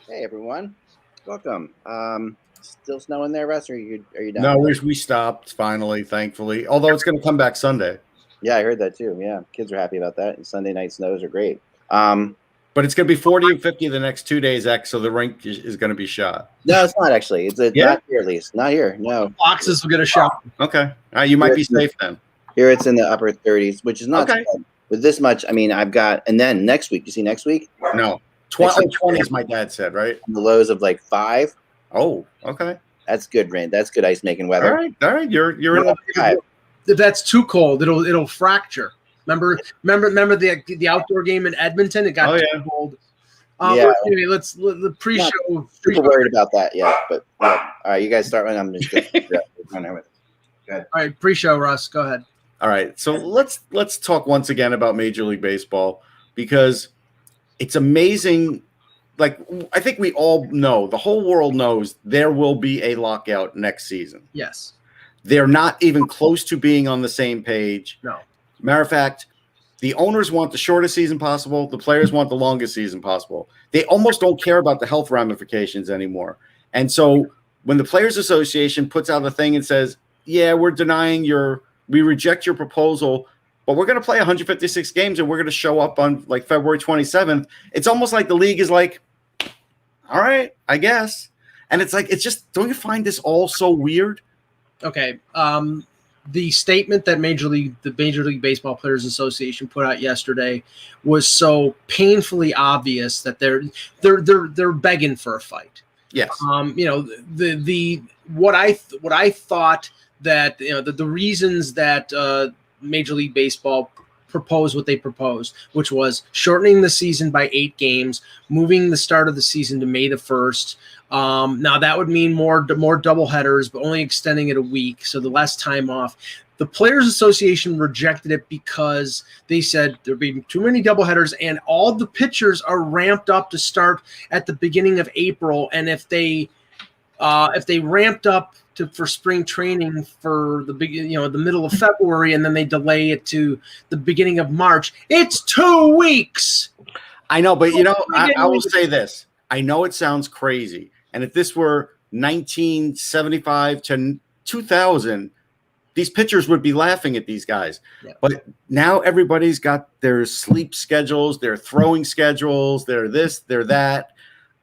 Hey everyone, welcome. Still snowing there, Russ? Or are you done? No, we stopped finally, thankfully. Although it's going to come back Sunday. Yeah, I heard that too. Yeah, kids are happy about that. And Sunday night snows are great. But it's going to be 40 and 50 the next 2 days, X. So the rink is going to be shot. No, it's not actually. It's Yeah? not here at least. Not here. No. Boxes will get a shot. Okay, you might be safe then. Here it's in the upper 30s, which is not Okay. bad. With this much, I mean, I've got, and then next week. You see next week? No, 20s. My dad said, right? The lows of like 5. Oh, okay. That's good rain. That's good ice making weather. All right. You're in the 5. If that's too cold, it'll fracture. Remember the outdoor game in Edmonton? It got too cold. Yeah. Anyway, let's the pre-show. Super worried about that yet, but yeah. All right, you guys start when I'm just going with it. Go ahead. All right, pre-show, Russ. Go ahead. All right, so let's talk once again about Major League Baseball because it's amazing. Like, I think we all know, the whole world knows there will be a lockout next season. Yes. They're not even close to being on the same page. No. Matter of fact, the owners want the shortest season possible. The players want the longest season possible. They almost don't care about the health ramifications anymore. And so when the Players Association puts out a thing and says, yeah, we reject your proposal, but we're going to play 156 games and we're going to show up on like February 27th. It's almost like the league is like, all right, I guess. And it's like, it's just, don't you find this all so weird? Okay. The statement that the Major League Baseball Players Association put out yesterday was so painfully obvious that they're begging for a fight. Yes. What I thought that the reasons that Major League Baseball proposed what they proposed, which was shortening the season by 8 games, moving the start of the season to May the 1st. Now that would mean more doubleheaders, but only extending it a week, so the less time off. The Players Association rejected it because they said there'd be too many doubleheaders, and all the pitchers are ramped up to start at the beginning of April. And if they ramped up for spring training for the middle of February, and then they delay it to the beginning of March, it's 2 weeks. I know, but I will say this. I know it sounds crazy. And if this were 1975 to 2000, these pitchers would be laughing at these guys. Yeah. But now everybody's got their sleep schedules, their throwing schedules, their this, their that.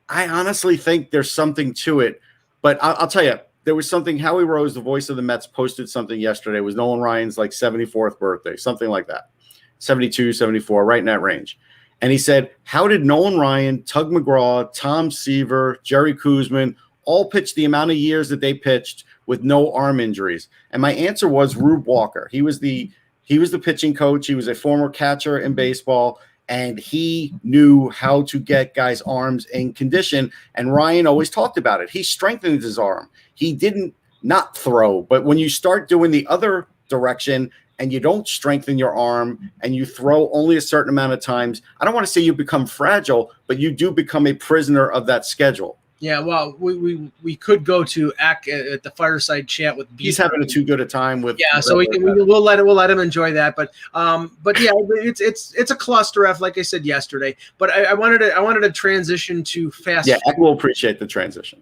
I honestly think there's something to it. But I'll tell you, there was something. Howie Rose, the voice of the Mets, posted something yesterday. It was Nolan Ryan's like 74th birthday, something like that. 72, 74, right in that range. And he said, how did Nolan Ryan, Tug McGraw, Tom Seaver, Jerry Koosman all pitch the amount of years that they pitched with no arm injuries? And my answer was Rube Walker. He was the pitching coach. He was a former catcher in baseball, and he knew how to get guys' arms in condition. And Ryan always talked about it. He strengthened his arm. He didn't not throw. But when you start doing the other direction and you don't strengthen your arm and you throw only a certain amount of times, I don't want to say you become fragile, but you do become a prisoner of that schedule. Yeah, well, we could go to at the fireside chat with. He's having too good a time with. Yeah, so we'll let him enjoy that. But yeah, it's a cluster F, like I said yesterday. But I wanted to transition to fast. Yeah, I will appreciate the transition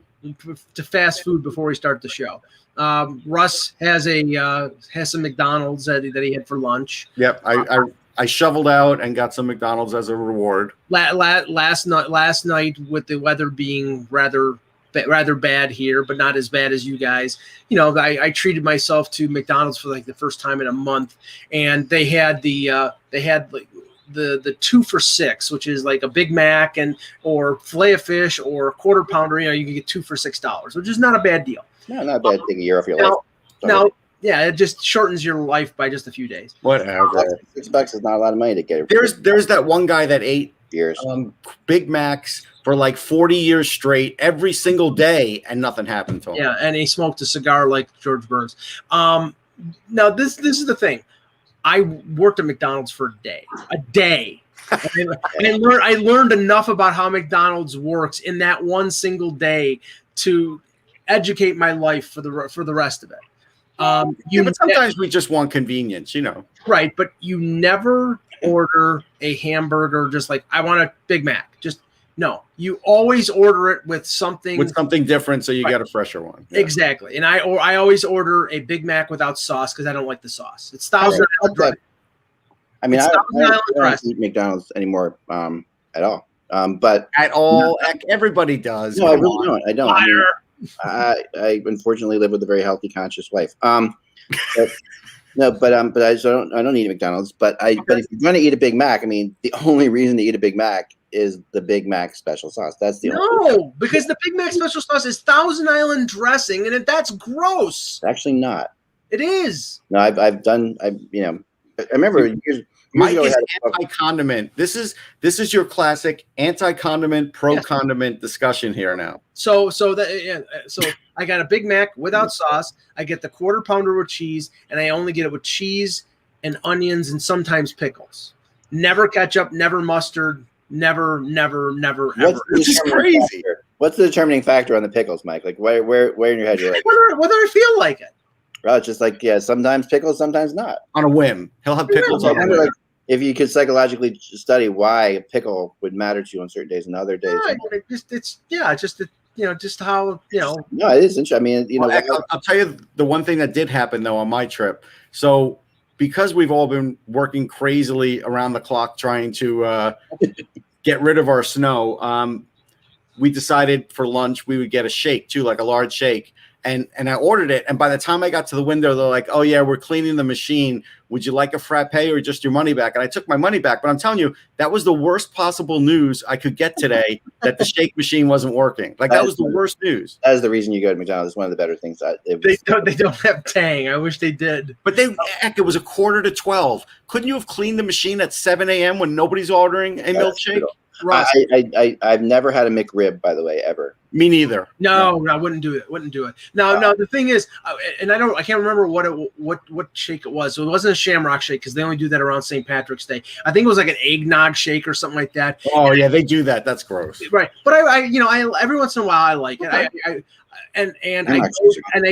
to fast food before we start the show. Russ has some McDonald's that he had for lunch. Yep, I shoveled out and got some McDonald's as a reward. Last night, with the weather being rather bad here, but not as bad as you guys, I treated myself to McDonald's for like the first time in a month, and they had the 2 for $6, which is like a Big Mac or filet of fish or a quarter pounder. You can get 2 for $6, which is not a bad deal. No, not bad. Take a year off your life. Now, yeah, it just shortens your life by just a few days. Whatever. $6 is not a lot of money to get. There's that one guy that ate years Big Macs for like 40 years straight every single day, and nothing happened to him. Yeah, and he smoked a cigar like George Burns. Now this is the thing. I worked at McDonald's for a day. And I learned enough about how McDonald's works in that one single day to educate my life for the rest of it. But sometimes we just want convenience, Right, but you never order a hamburger just like, I want a Big Mac. Just No, you always order it with something different, so you get a fresher one. Yeah. Exactly. And I always order a Big Mac without sauce because I don't like the sauce. It's Thousand Island dressing. I mean, I don't eat McDonald's anymore at all. But at all, everybody does. No, I really don't. I don't. Liar. I unfortunately live with a very healthy, conscious wife. But I don't eat McDonald's. But if you're going to eat a Big Mac, I mean, the only reason to eat a Big Mac is the Big Mac special sauce. That's the only because the Big Mac special sauce is Thousand Island dressing, and that's gross. It's actually not. It is. No, I remember years Mike is anti-condiment. This is your classic anti-condiment, pro-condiment discussion here now. So I got a Big Mac without sauce. I get the quarter pounder with cheese, and I only get it with cheese and onions and sometimes pickles. Never ketchup, never mustard, never, ever. This is crazy. What's the determining factor on the pickles, Mike? Like where in your head you're like whether I feel like it. Well, it's just like sometimes pickles, sometimes not. On a whim, he'll have pickles on a whim. Like, if you could psychologically study why a pickle would matter to you on certain days and other days. Just how No, it is interesting. I mean, I'll tell you the one thing that did happen though on my trip. So because we've all been working crazily around the clock trying to get rid of our snow, we decided for lunch we would get a shake too, like a large shake. And I ordered it, and by the time I got to the window, they're like, "Oh yeah, we're cleaning the machine. Would you like a frappe or just your money back?" And I took my money back. But I'm telling you, that was the worst possible news I could get today. That the shake machine wasn't working. Like that was the worst news. That is the reason you go to McDonald's. It's one of the better things. They don't have Tang. I wish they did. But it was 11:45. Couldn't you have cleaned the machine at 7 a.m. when nobody's ordering a milkshake? I've never had a McRib, by the way, ever. Me neither. No, I wouldn't do it. No. The thing is, and I can't remember what shake it was. So it wasn't a Shamrock shake because they only do that around St. Patrick's Day. I think it was like an eggnog shake or something like that. Oh yeah, they do that. That's gross. Right, but I every once in a while I like it. I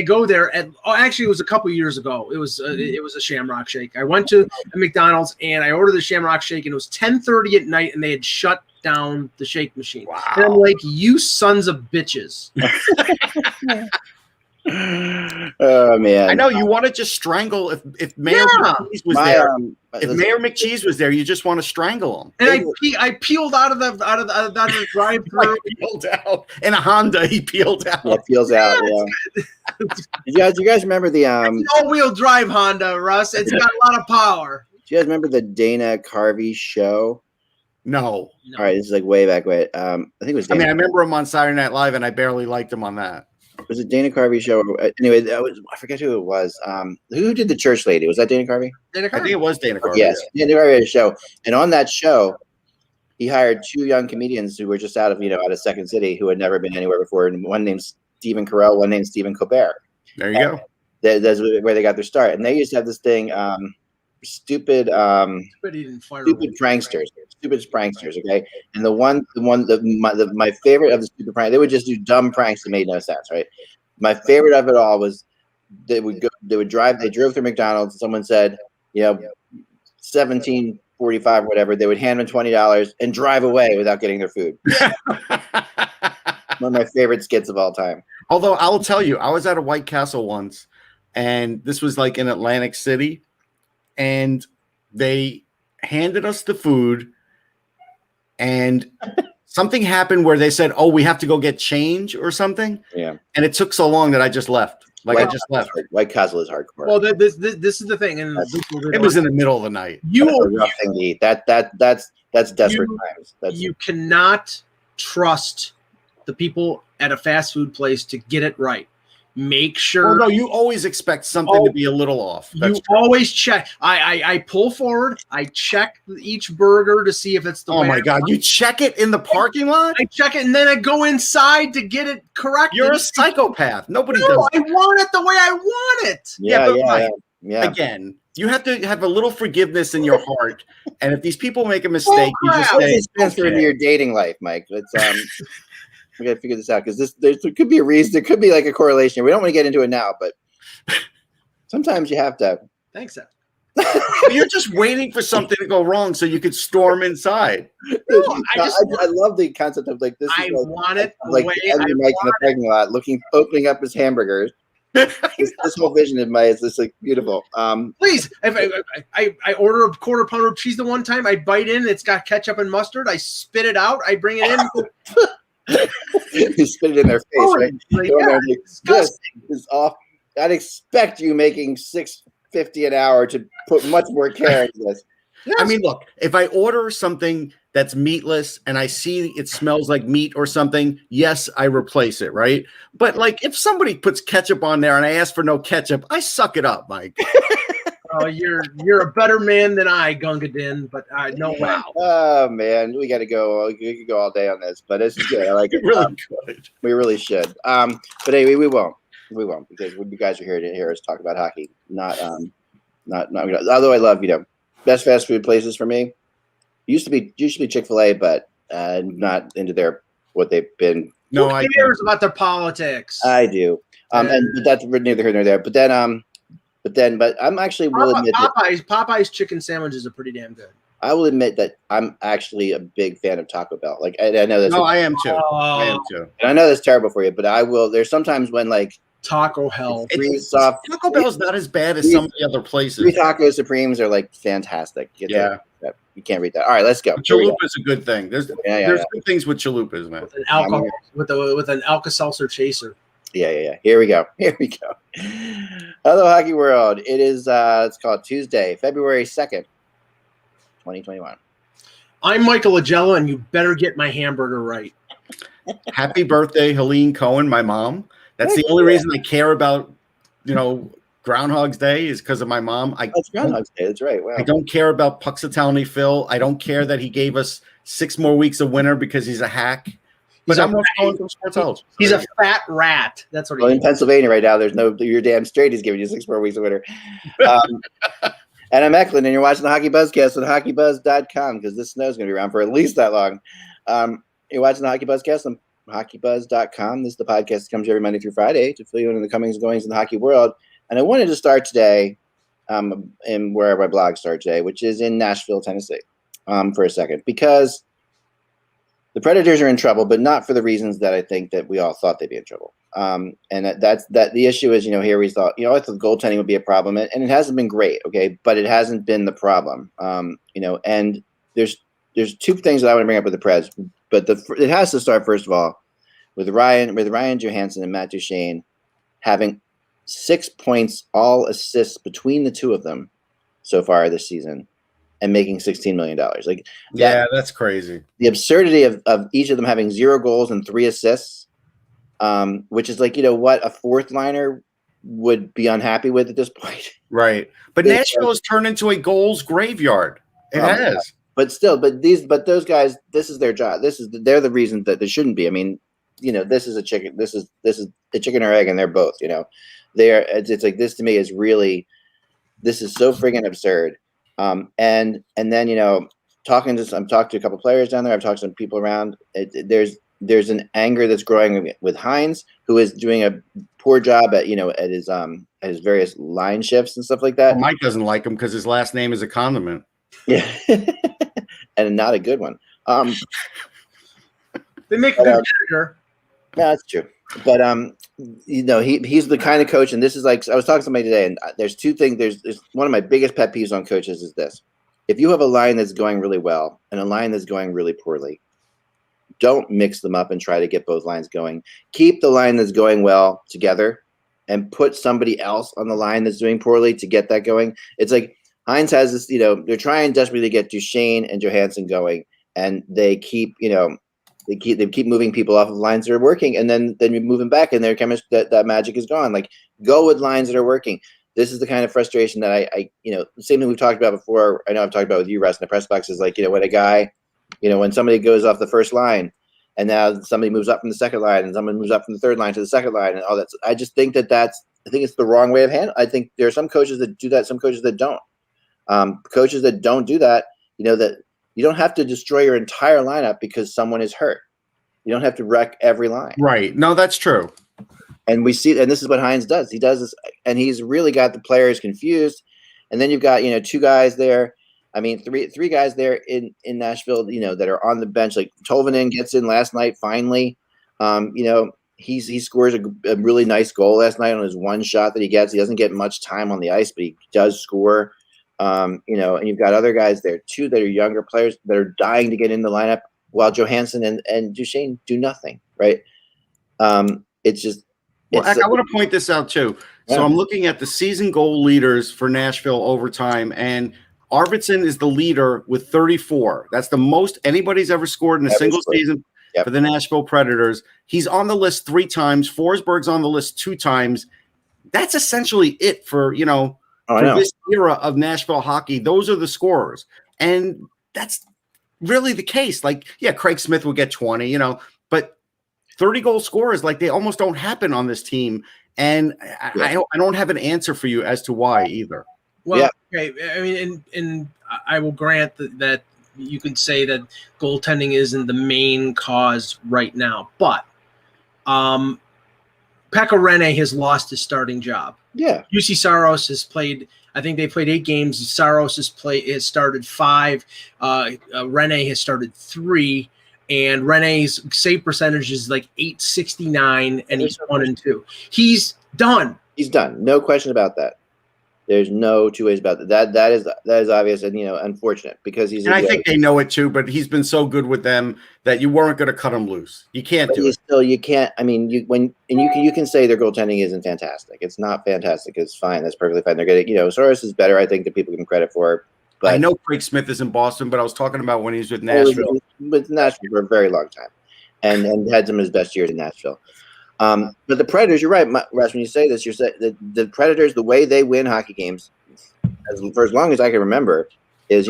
go there actually it was a couple years ago. It was a Shamrock shake. I went to a McDonald's and I ordered the Shamrock shake and it was 10:30 at night and they had shut down the shake machine. Wow. And I'm like, you sons of bitches. Oh man. I know you want to just strangle if Mayor McCheese was there. If Mayor McCheese was there, you just want to strangle him. And I peeled out of the drive-thru. Peeled out in a Honda. He peeled out. Yeah, peels out. Yeah. Do you guys remember the all-wheel drive Honda, Russ? It's got a lot of power. Do you guys remember the Dana Carvey show? No. All right, this is like way back. I think it was. I remember him on Saturday Night Live, and I barely liked him on that. It was a Dana Carvey show. Anyway, I forget who it was. Who did the church lady? Was that Dana Carvey? I think it was Dana Carvey. Yes, Dana Carvey had a show, and on that show, he hired two young comedians who were just out of Second City who had never been anywhere before, and one named Stephen Carell, one named Stephen Colbert. There you go. That's where they got their start, and they used to have this thing. Stupid pranksters. Okay, and my favorite of the stupid prank. They would just do dumb pranks that made no sense, right? My favorite of it all was they drove through McDonald's. And someone said, 17.45 or whatever. They would hand them $20 and drive away without getting their food. One of my favorite skits of all time. Although I will tell you, I was at a White Castle once, and this was like in Atlantic City. And they handed us the food, and something happened where they said, "Oh, we have to go get change or something." Yeah. And it took so long that I just left. I just left. White Castle is hardcore. Well, this is the thing, and it was in the middle of the night. That's a rough thing to eat. That's desperate times. You cannot trust the people at a fast food place to get it right. Make sure. No, you always expect something to be a little off. Always check. I pull forward. I check each burger to see if it's the way. Oh my God! You check it in the parking lot. I check it and then I go inside to get it correct. You're a psychopath. Nobody does. I want it the way I want it. Yeah. Again, you have to have a little forgiveness in your heart. And if these people make a mistake, you just say, transfer into your dating life, Mike. Let's we got to figure this out because there could be a reason. There could be like a correlation. We don't want to get into it now, but sometimes you have to. Thanks, Seth. You're just waiting for something to go wrong so you could storm inside. No, I love the concept of like this. I is want it the like way Andy Mike in the parking lot, opening up his hamburgers. This whole vision of my is just like beautiful. Please, if I order a quarter pounder of cheese the one time, I bite in, it's got ketchup and mustard. I spit it out. I bring it in. You spit it in their face, right? Yeah, This is off. I'd expect you making $6.50 an hour to put much more care into this. Yes. I mean, look, if I order something that's meatless and I see it smells like meat or something, yes, I replace it, right? But like if somebody puts ketchup on there and I ask for no ketchup, I suck it up, Mike. Oh, you're a better man than I, Gungadin, but no way. Oh man, we got to go. We could go all day on this, but this is good. I like it. Really good. We really should. But anyway, we won't because you guys are here to hear us talk about hockey. Not. Although I love best fast food places for me. Used to be Chick-fil-A, but not into what they've been. No, Who cares about their politics? I do. But that's neither here nor there. But I'm actually will admit Popeye's chicken sandwiches are pretty damn good. I will admit that I'm actually a big fan of Taco Bell. Like I know that's I am too. I am too. And I know that's terrible for you, but I will. There's sometimes when like Taco hell. Taco Bell's not as bad as some of the other places. 3 Taco Supremes are like fantastic. You can't read that. All right, let's go. Chalupa is a good thing. There's good things with chalupas, man. With an Alka-Seltzer chaser. Yeah. Here we go. Hello, Hockey World. It is it's called Tuesday, February 2nd, 2021. I'm Michael Agella, and you better get my hamburger right. Happy birthday, Helene Cohen, my mom. That's the only reason I care about, Groundhog's Day is because of my mom. It's Groundhog's Day. That's right. Wow. I don't care about Puxatawny Phil. I don't care that he gave us 6 more weeks of winter because he's a hack. But I'm going from Sports. He's a fat rat. That's what he is. In Pennsylvania right now, there's no. You're damn straight. He's giving you 6 more weeks of winter. And I'm Eklund, and you're watching the Hockey Buzzcast on HockeyBuzz.com because this snow's going to be around for at least that long. You're watching the Hockey Buzzcast on HockeyBuzz.com. This is the podcast that comes every Monday through Friday to fill you in the comings and goings in the hockey world. And I wanted to start today in where my blog starts today, which is in Nashville, Tennessee, for a second, because the Predators are in trouble, but not for the reasons that I think that we all thought they'd be in trouble. And that's the issue is, here we thought, I thought goaltending would be a problem, and it hasn't been great, okay, but it hasn't been the problem, and there's 2 things that I want to bring up with the Preds, but it has to start first of all with Ryan Johansson and Matt Duchene having 6 points, all assists between the 2 of them so far this season, and making $16 million. That's crazy. The absurdity of each of them having 0 goals and 3 assists, which is like, what a 4th liner would be unhappy with at this point. Right. But Nashville has turned into a goals graveyard. It has. But still, but those guys, this is their job. They're the reason that they shouldn't be. I mean, this is a chicken. This is a chicken or egg, and they're both. It's like, this to me is really, this is so friggin' absurd. And then talking to a couple players down there. I've talked to some people around. There's an anger that's growing with Hines, who is doing a poor job at his various line shifts and stuff like that. Well, Mike doesn't like him because his last name is a condiment. Yeah, and not a good one. They make a good vinegar. Yeah, that's true. But he's the kind of coach, and this is like, I was talking to somebody today, and there's 2 things. There's one of my biggest pet peeves on coaches is this: if you have a line that's going really well and a line that's going really poorly, don't mix them up and try to get both lines going. Keep the line that's going well together, and put somebody else on the line that's doing poorly to get that going. It's like Hines has this. They're trying desperately to get Duchene and Johansson going, and they keep They keep moving people off of lines that are working, and then you move them back, and their chemistry, that magic is gone. Like, go with lines that are working. This is the kind of frustration that I the same thing we've talked about before. I know I've talked about with you, Russ, in the press box is like, when a guy, when somebody goes off the first line, and now somebody moves up from the second line, and someone moves up from the third line to the second line, and all that. I just think I think it's the wrong way of handling. I think there are some coaches that do that, some coaches that don't. Coaches that don't do that, that you don't have to destroy your entire lineup because someone is hurt. You don't have to wreck every line. Right. No, that's true. And we see, and this is what Hines does. He does this, and he's really got the players confused. And then you've got, two guys there. I mean, three guys there in Nashville, that are on the bench. Like Tolvanen gets in last night finally. He scores a really nice goal last night on his one shot that he gets. He doesn't get much time on the ice, but he does score. And you've got other guys there too that are younger players that are dying to get in the lineup, while Johansson and Duchesne do nothing. Right? It's just. Well, I want to point this out too. Yeah. So I'm looking at the season goal leaders for Nashville overtime, and Arvidsson is the leader with 34. That's the most anybody's ever scored in a single season for the Nashville Predators. He's on the list 3 times. Forsberg's on the list 2 times. That's essentially it for, for this era of Nashville hockey. Those are the scorers. And that's really the case. Like, yeah, Craig Smith would get 20, but 30-goal scorers, like, they almost don't happen on this team. And I don't have an answer for you as to why either. Well, okay. I mean, and I will grant that you can say that goaltending isn't the main cause right now, but Pekka Rinne has lost his starting job. Yeah. UC Saros has played. I think they played 8 games. Saros has started 5. Rinne has started 3, and Renne's save percentage is like .869, and he's 1-2. He's done. He's done. No question about that. There's no 2 ways about that. That is obvious and unfortunate because he's. And I think they know it too, but he's been so good with them that you weren't going to cut him loose. You can't do it. Still, you can't. I mean, you can say their goaltending isn't fantastic. It's not fantastic. It's fine. That's perfectly fine. They're getting. Soros is better. I think that people give him credit for. But I know Craig Smith is in Boston, but I was talking about when he's with Nashville. With Nashville for a very long time, and had some of his best years in Nashville. But the Predators, you're right, Russ, when you say this, you're saying the Predators, the way they win hockey games, for as long as I can remember, is,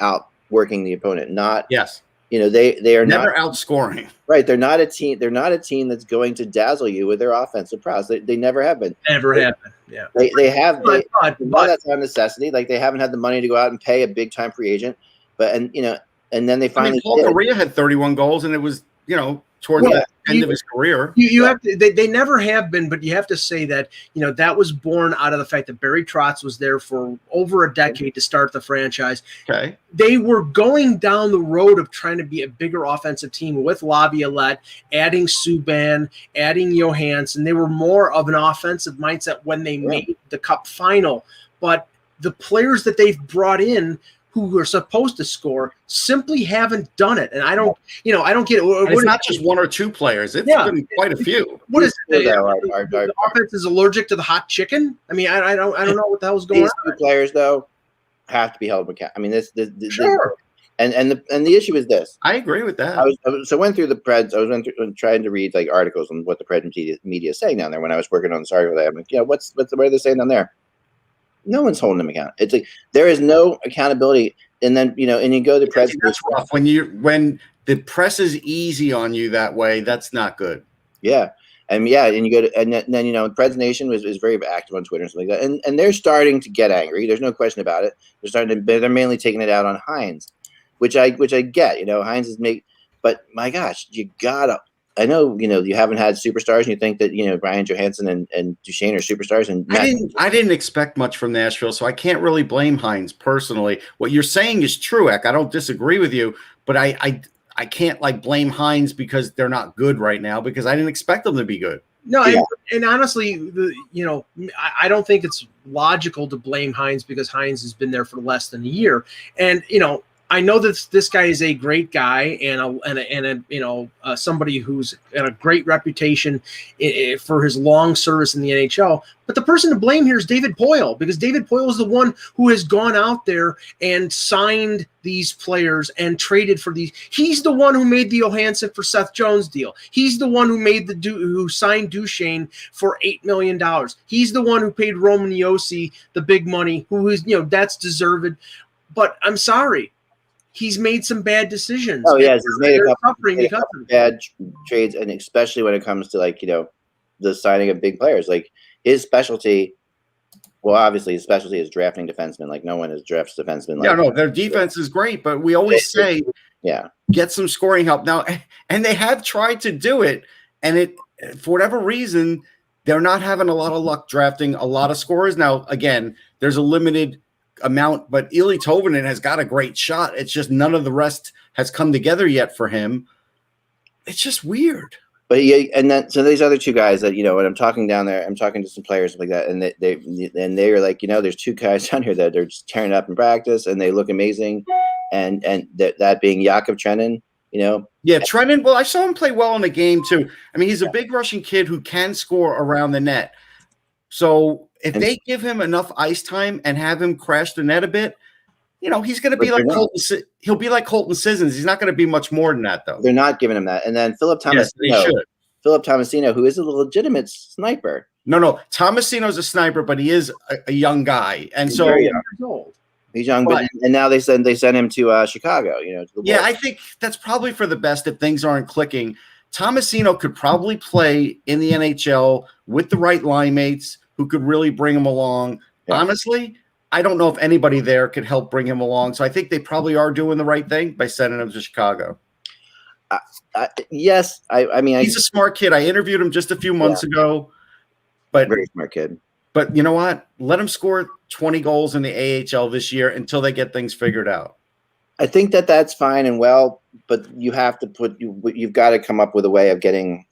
outworking the opponent. Not yes. They are never not outscoring. Right. They're not a team. They're not a team that's going to dazzle you with their offensive prowess. They never have been. Never have been. Yeah. They have. But that's not a necessity. Like they haven't had the money to go out and pay a big time free agent. But and then they finally. Paul Correa had 31 goals, and it was towards the end of his career. You have to. They never have been, but you have to say that that was born out of the fact that Barry Trotz was there for over a decade to start the franchise. Okay, they were going down the road of trying to be a bigger offensive team with Laviolette, adding Subban, adding Johansson. They were more of an offensive mindset when they made the Cup final. But the players that they've brought in, who are supposed to score, simply haven't done it. And I don't get it. It's not just 1 or 2 players. It's been quite a few. What is it? The offense is allergic to the hot chicken? I mean, I don't know what the hell's going on. These 2 players, though, have to be held accountable. I mean, this sure. And the issue is this. I agree with that. I went through the Preds. I was trying to read like articles on what the Preds media is saying down there when I was working on this article. I'm like, what are they saying down there? No one's holding them accountable. It's like there is no accountability. And then and you go to the press. That's rough. When the press is easy on you that way, that's not good. Yeah, and you go to and then Preds Nation is very active on Twitter and stuff like that, and they're starting to get angry. There's no question about it. They're mainly taking it out on Hines, which I get. Hines is but my gosh, you gotta. I know, you haven't had superstars, and you think that, Brian Johansson and Duchesne are superstars. And I didn't expect much from Nashville, so I can't really blame Hines personally. What you're saying is true, Eck. I don't disagree with you, but I can't blame Hines because they're not good right now because I didn't expect them to be good. No, and honestly, I don't think it's logical to blame Hines because Hines has been there for less than a year, and I know that this guy is a great guy and somebody who's got a great reputation for his long service in the NHL. But the person to blame here is David Poile, because David Poile is the one who has gone out there and signed these players and traded for these. He's the one who made the Johansson for Seth Jones deal. He's the one who signed Duchesne for $8 million. He's the one who paid Roman Josi the big money, who is that's deserved. But I'm sorry. He's made some bad decisions. Oh, yes. He's made a couple bad trades, and especially when it comes to, the signing of big players. Like, his specialty, well, obviously, his specialty is drafting defensemen. Like, no one has drafted defensemen. No, their defense is great, but we always say, get some scoring help. Now, and they have tried to do it, and for whatever reason, they're not having a lot of luck drafting a lot of scorers. Now, again, there's a limited amount, but Eli Tovanen has got a great shot. It's just none of the rest has come together yet for him. It's just weird. But yeah, and then so these other two guys that when I'm talking down there, I'm talking to some players like that, and they are like, there's two guys down here that are just tearing up in practice, and they look amazing, and that being Yakov Trenin, Yeah, Trenin. Well, I saw him play well in the game too. I mean, he's a big Russian kid who can score around the net. So if they give him enough ice time and have him crash the net a bit, he's going to be like Colton. He'll be like Colton Sissons. He's not going to be much more than that, though. They're not giving him that. And then Philip Tomasino, who is a legitimate sniper. No, Tomasino's a sniper, but he is a young guy, and He's very young. He's young, and now they send him to Chicago. To the Wolves. I think that's probably for the best if things aren't clicking. Tomasino could probably play in the NHL with the right line mates who could really bring him along. Yeah. Honestly, I don't know if anybody there could help bring him along. So I think they probably are doing the right thing by sending him to Chicago. Yes. I mean, he's a smart kid. I interviewed him just a few months ago. But very smart kid. But you know what? Let him score 20 goals in the AHL this year until they get things figured out. I think that's fine and well, but you have to you've got to come up with a way of getting.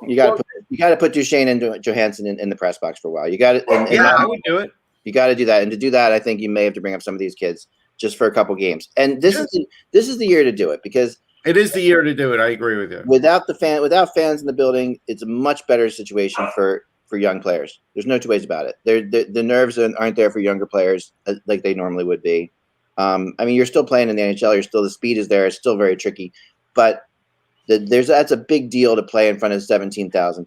You got to put Duchesne and Johansson in the press box for a while. You got to. I would do it. You got to do that, and to do that, I think you may have to bring up some of these kids just for a couple games. And this is the year to do it because it is the year to do it. I agree with you. Without fans in the building, it's a much better situation for young players. There's no two ways about it. The nerves aren't there for younger players like they normally would be. I mean, you're still playing in the NHL. The speed is there. It's still very tricky, but that's a big deal to play in front of 17,000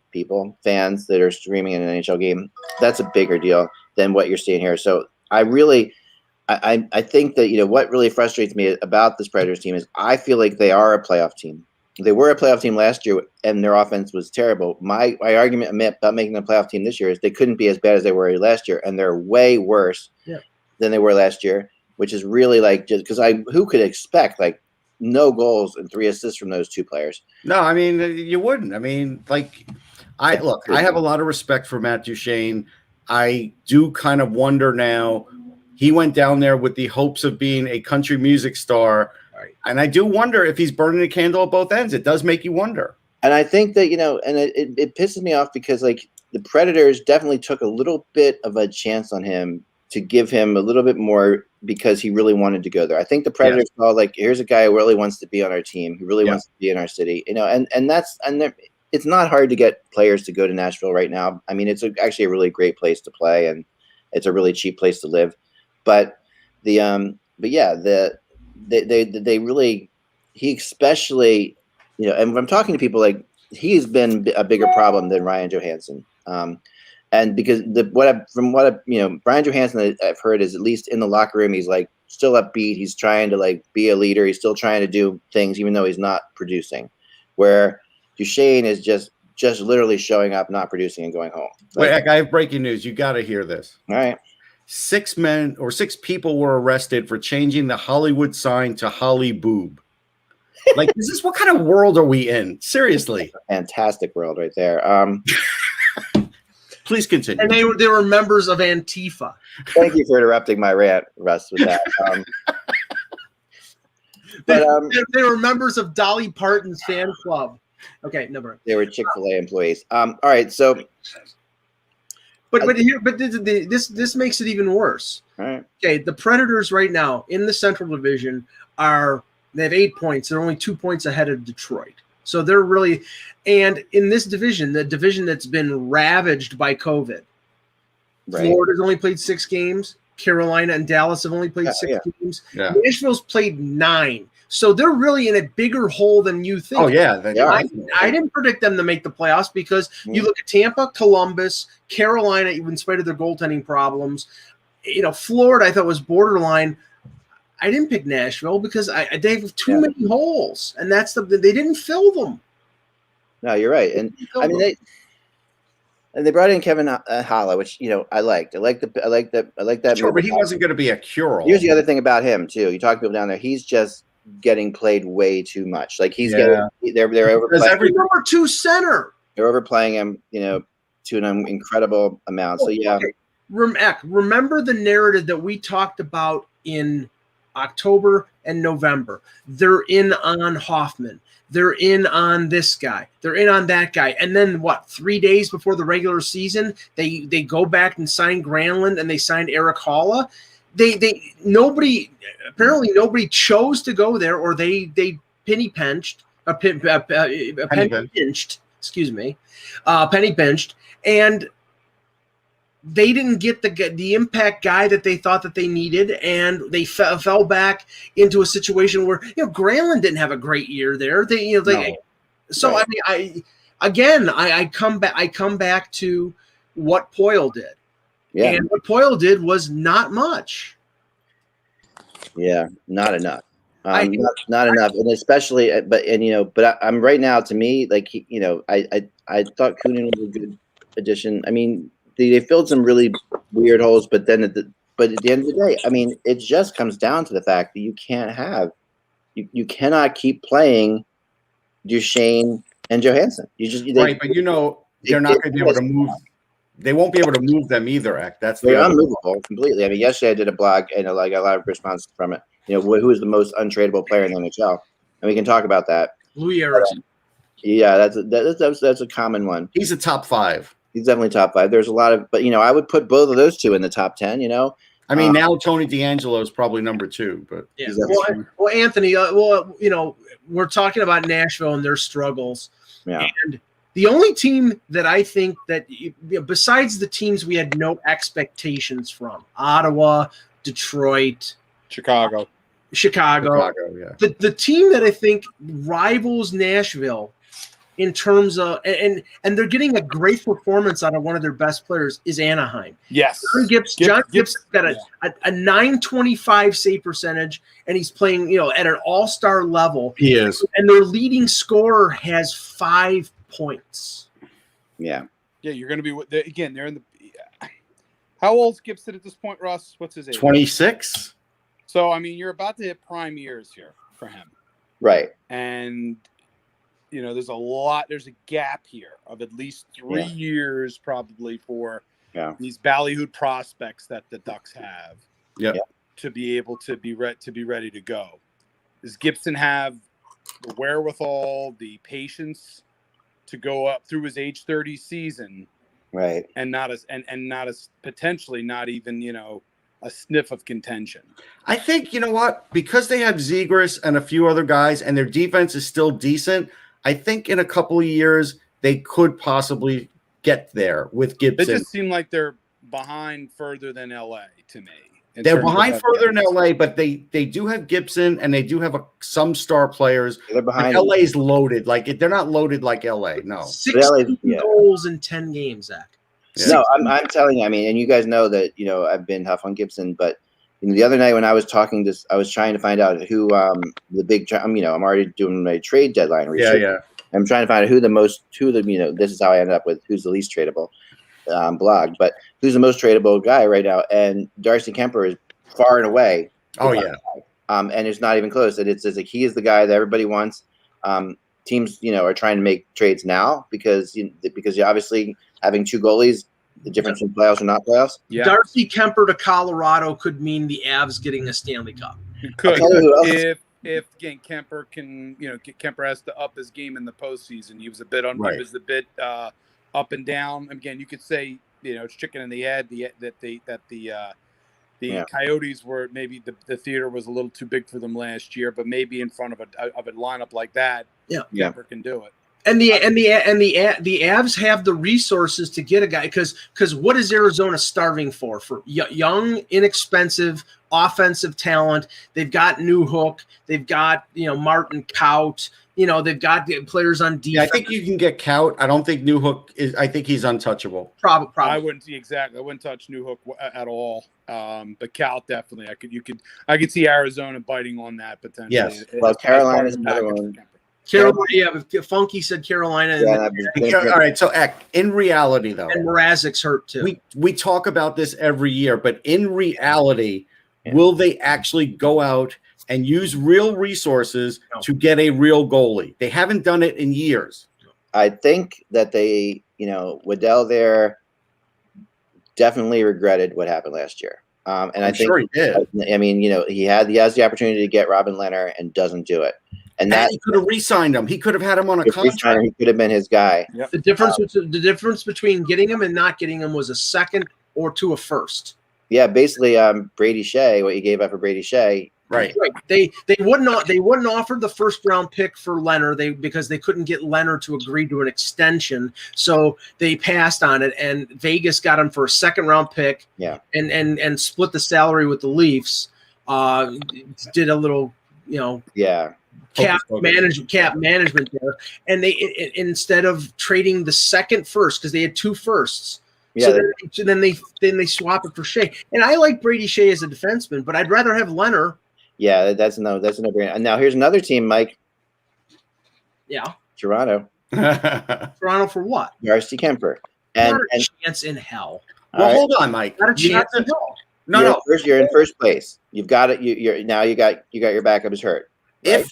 fans that are streaming in an NHL game. That's a bigger deal than what you're seeing here. So I think that, what really frustrates me about this Predators team is I feel like they are a playoff team. They were a playoff team last year and their offense was terrible. My argument about making them a playoff team this year is they couldn't be as bad as they were last year. And they're way worse than they were last year, which is really just because who could expect no goals and 3 assists from those two players. No, I mean, you wouldn't. I mean, I have a lot of respect for Matt Duchesne. I do kind of wonder now, he went down there with the hopes of being a country music star. Right. And I do wonder if he's burning a candle at both ends. It does make you wonder. And I think that, and it pisses me off because the Predators definitely took a little bit of a chance on him to give him a little bit more because he really wanted to go there. I think the Predators saw here's a guy who really wants to be on our team. He really wants to be in our city, and it's not hard to get players to go to Nashville right now. I mean, it's actually a really great place to play and it's a really cheap place to live. But they really, he especially, and I'm talking to people he's been a bigger problem than Ryan Johansson. And because Brian Johansson I've heard is at least in the locker room, he's still upbeat. He's trying to be a leader. He's still trying to do things, even though he's not producing. Where Duchesne is just literally showing up, not producing, and going home. Wait, I have breaking news. You got to hear this. All right. 6 people were arrested for changing the Hollywood sign to Holly Boob. What kind of world are we in? Seriously. Fantastic world right there. Please continue. And they were members of Antifa. Thank you for interrupting my rant, Russ, with that. They were members of Dolly Parton's fan club. Okay, never. They were Chick-fil-A employees. All right, so. But this makes it even worse. All right. Okay, the Predators right now in the Central Division they have 8 points. They're only 2 points ahead of Detroit. So they're really, and in this division, the division that's been ravaged by COVID, Florida's only played 6 games. Carolina and Dallas have only played 6 games. Yeah. Nashville's played 9. So they're really in a bigger hole than you think. Oh, yeah. I didn't predict them to make the playoffs because you look at Tampa, Columbus, Carolina, even in spite of their goaltending problems. Florida, I thought was borderline. I didn't pick Nashville because they have too many holes, and they didn't fill them. No, you're right, and I mean they brought in Kevin Haula, which I liked. I like that. Sure, but he wasn't going to be a cure-all. Here's the other thing about him too. You talk to people down there, he's just getting played way too much. They're overplaying. Every number 2 center. They're overplaying him, to an incredible amount. So remember the narrative that we talked about in October and November. They're in on Hoffman. They're in on this guy. They're in on that guy. And then 3 days before the regular season, they go back and sign Granlund and they signed Eric Halla. Nobody chose to go there, or they penny pinched, and they didn't get the impact guy that they thought that they needed, and they fell back into a situation where Granlund didn't have a great year there. So right. I come back to what Poile did, and what Poile did was not much. Yeah, not enough. Not enough, and especially, but I'm right now. To me, I thought Kunin was a good addition. I mean, they filled some really weird holes, but then at the end of the day, I mean, it just comes down to the fact that you cannot keep playing Duchesne and Johansson. Right, but they're not going to be able to move. They won't be able to move them either. They're unmovable completely. I mean, yesterday I did a blog and I got a lot of responses from it. Who is the most untradeable player in the NHL? And we can talk about that. Louis Eriksson. Yeah, that's a common one. He's a top 5. He's definitely top 5. There's a lot of, but I would put both of those two in the top 10. I mean, now Tony DeAngelo is probably number 2, but yeah. Well, Anthony, we're talking about Nashville and their struggles. Yeah. And the only team that I think that, besides the teams we had no expectations from, Ottawa, Detroit, Chicago. Yeah. The team that I think rivals Nashville in terms of and they're getting a great performance out of one of their best players is Anaheim. Yes. John Gibson got a 925 save percentage, and he's playing at an all-star level. He is. And their leading scorer has 5 points. Yeah. Yeah, you're going to be again. They're in the. How old's Gibson at this point, Russ? What's his age? 26. So I mean, you're about to hit prime years here for him, right? And there's a gap here of at least 3 years probably for these ballyhooed prospects that the Ducks have. Yeah. To be able to be ready to go. Does Gibson have the wherewithal, the patience to go up through his age 30 season, right? And not as potentially not even a sniff of contention. I think because they have Zegras and a few other guys, and their defense is still decent. I think in a couple of years they could possibly get there with Gibson. They just seem like they're behind further than LA to me. They're behind further in LA, but they do have Gibson and they do have some star players. They're behind. LA's loaded. They're not loaded like LA. No. 16 goals in 10 games, Zach. Yeah. No, I'm telling you. I mean, and you guys know that I've been tough on Gibson, but the other night when I was talking to, I was trying to find out who the big. I'm already doing my trade deadline research. Yeah. I'm trying to find out this is how I ended up with who's the least tradable blog, but who's the most tradable guy right now? And Darcy Kemper is far and away. Oh yeah. And it's not even close. And it's like he is the guy that everybody wants. Teams, are trying to make trades now because you obviously having 2 goalies, the difference in playoffs or not playoffs. Yeah. Darcy Kemper to Colorado could mean the Avs getting a Stanley Cup. It could. If again Kemper can, Kemper has to up his game in the postseason. He was a bit he was a bit up and down. Again, you could say it's chicken and the egg. The Coyotes were maybe the theater was a little too big for them last year, but maybe in front of a lineup like that, Kemper can do it. And the Avs have the resources to get a guy because what is Arizona starving for young, inexpensive offensive talent? They've got Newhook, they've got Martin Kaut, they've got players on defense. Yeah, I think you can get Kaut. I don't think Newhook is. I think he's untouchable. Probably. I wouldn't exactly. I wouldn't touch Newhook at all. But Kaut definitely. I could see Arizona biting on that potentially. Yes. Well, Carolina's another one. Carolina, Funky said Carolina. All right, so in reality, though, and Mrazek's hurt too. We talk about this every year, but in reality, will they actually go out and use real resources to get a real goalie? They haven't done it in years. I think that they, Waddell there definitely regretted what happened last year. And I think sure he did. I mean, he has the opportunity to get Robin Leonard and doesn't do it. And that he could have re-signed him. He could have had him on a contract. He could have been his guy. Yep. The difference between getting him and not getting him was a second or to a first. Yeah, basically, Brady Shea, what you gave up for Brady Shea. Right. They wouldn't offer the first round pick for Leonard because they couldn't get Leonard to agree to an extension, so they passed on it. And Vegas got him for a second round pick. Yeah. And split the salary with the Leafs. Did a little cap management there, and they instead of trading the second first because they had two firsts. Yeah, so then they swap it for Shea. And I like Brady Shea as a defenseman, but I'd rather have Leonard. Yeah, that's a no-brainer. And now here's another team, Mike. Yeah. Toronto. Toronto for what? Darcy Kemper. Not a chance in hell. Well, hold on, Mike. Not a chance in hell. No. You're in first place. You've got it. You got your backup is hurt. Right? If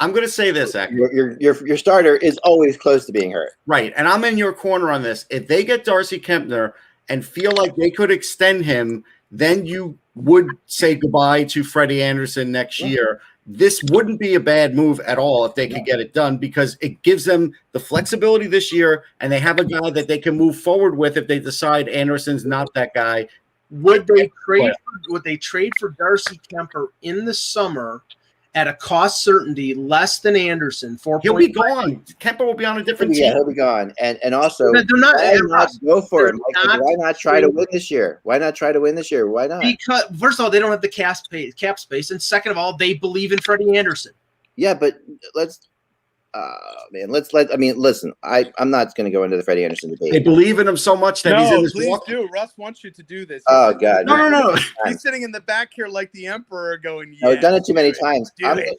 I'm going to say this, actually, your starter is always close to being hurt. Right, and I'm in your corner on this. If they get Darcy Kempner and feel like they could extend him, then you would say goodbye to Freddie Anderson next year. This wouldn't be a bad move at all if they could get it done because it gives them the flexibility this year, and they have a guy that they can move forward with if they decide Anderson's not that guy. Would they trade for Darcy Kemper in the summer at a cost certainty less than Anderson? He'll be gone. Kemper will be on a different team. Yeah, he'll be gone. And also, they're not go for it. Why not try to win this year? Why not? Why not? Because first of all, they don't have the cap space, and second of all, they believe in Freddie Anderson. Yeah, but listen. I'm not going to go into the Freddie Anderson debate. They believe in him so much that he's in this please do. Russ wants you to do this. Oh God, no. He's sitting in the back here like the emperor, going. Yeah, I've done it too many times. I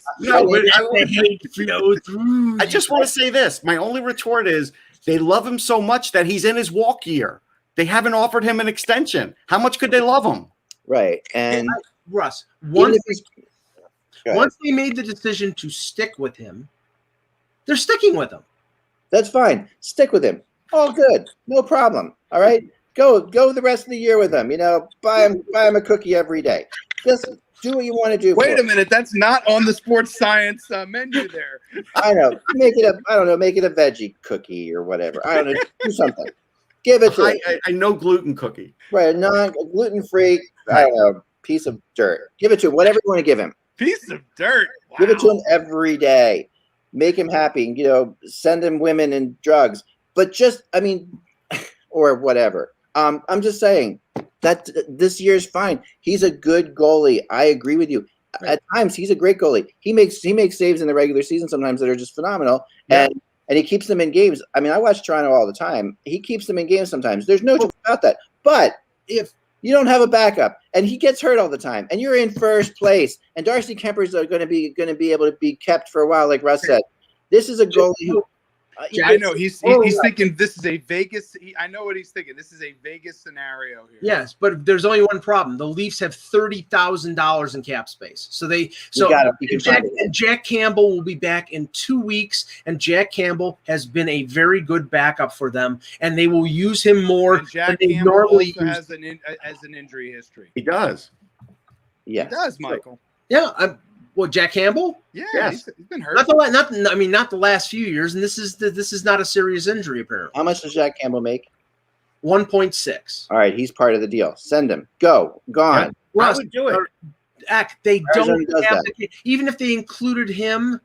just want to say this. My only retort is they love him so much that he's in his walk year. They haven't offered him an extension. How much could they love him? Right, and Russ, once they made the decision to stick with him. They're sticking with him. That's fine. Stick with him. All good. No problem. All right. Go the rest of the year with him. Buy him a cookie every day. Just do what you want to do. Wait a minute. That's not on the sports science menu there. I know. Make it a veggie cookie or whatever. I don't know. Do something. Give it to him. I know gluten cookie. Right. Gluten free. I don't know. Piece of dirt. Give it to him. Whatever you want to give him. Piece of dirt. Wow. Give it to him every day. Make him happy, send him women and drugs, but or whatever. I'm just saying that this year's fine. He's a good goalie. I agree with you. Right. At times, he's a great goalie. He makes saves in the regular season sometimes that are just phenomenal, and he keeps them in games. I mean, I watch Toronto all the time. He keeps them in games sometimes. There's no doubt about that. But if you don't have a backup, and he gets hurt all the time, and you're in first place, and Darcy Kemper's going to be able to be kept for a while, like Russ said. This is a goalie who. I know he's thinking this is a Vegas. I know what he's thinking. This is a Vegas scenario here. Yes, but there's only one problem. The Leafs have $30,000 in cap space, Jack Campbell will be back in 2 weeks, and Jack Campbell has been a very good backup for them, and they will use him more. And Jack Campbell normally has an injury history. He does. Yeah, he does, Michael. Yeah. Jack Campbell? Yeah, yes. He's been hurt. Not the last few years, and this is not a serious injury apparently. How much does Jack Campbell make? 1.6. All right, he's part of the deal. Send him. Gone. Yeah. I would do it. They don't have even if they included him,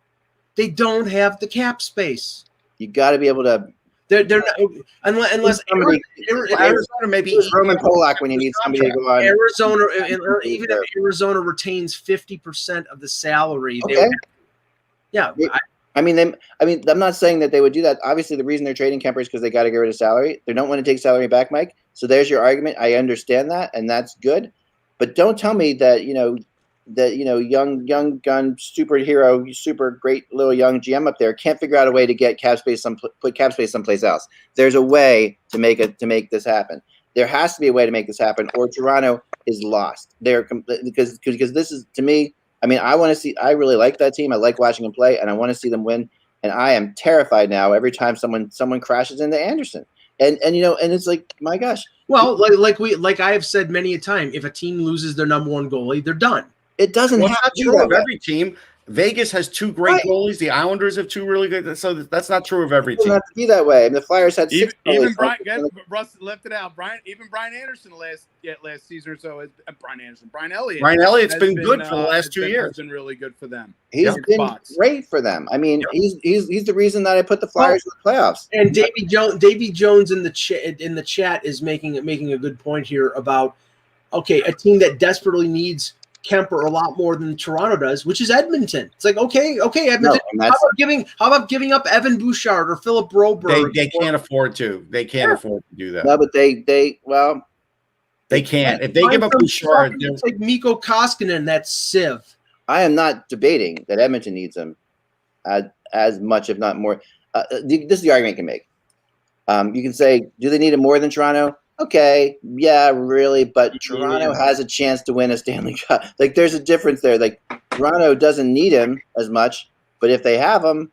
they don't have the cap space. You got to be able to. They're not unless Arizona maybe Roman Polak when you need somebody to go on. Arizona, even if Arizona retains 50% of the salary, okay. I'm not saying that they would do that. Obviously, the reason they're trading Kemper is because they got to get rid of salary. They don't want to take salary back, Mike. So there's your argument. I understand that, and that's good. But don't tell me that young gun superhero, super great little young GM up there can't figure out a way to get put cap space someplace else. There's a way to make this happen. There has to be a way to make this happen, or Toronto is lost. Because this is, to me. I mean, I really like that team. I like watching them play, and I want to see them win. And I am terrified now every time someone crashes into Anderson. And it's like, my gosh. Well, like I have said many a time, if a team loses their number one goalie, they're done. It doesn't have not to be true that of way. every team. Vegas has 2 great goalies. The Islanders have 2 really good. So that's not true of every It doesn't team. have to be that way. And the Flyers had 6 Even goalies. Brian, Russ left it out. Brian Anderson last season or so. Brian Elliott. Brian Elliott's has been good for the last 2 years. Has been really good for them. He's been great for them. I mean, he's the reason that I put the Flyers in the playoffs. And Davy Jones in the chat is making a good point here about a team that desperately needs Kemper a lot more than Toronto does, which is Edmonton. It's like okay, Edmonton. No, how about giving up Evan Bouchard or Philip Broberg? They can't afford to. They can't afford to do that. No, but they can't. If they give up Bouchard, it's like Mikko Koskinen. That's Civ. I am not debating that Edmonton needs him as much, if not more. This is the argument you can make. You can say, do they need him more than Toronto? Okay, yeah, really, but Toronto has a chance to win a Stanley Cup. Like, there's a difference there. Like, Toronto doesn't need him as much, but if they have him,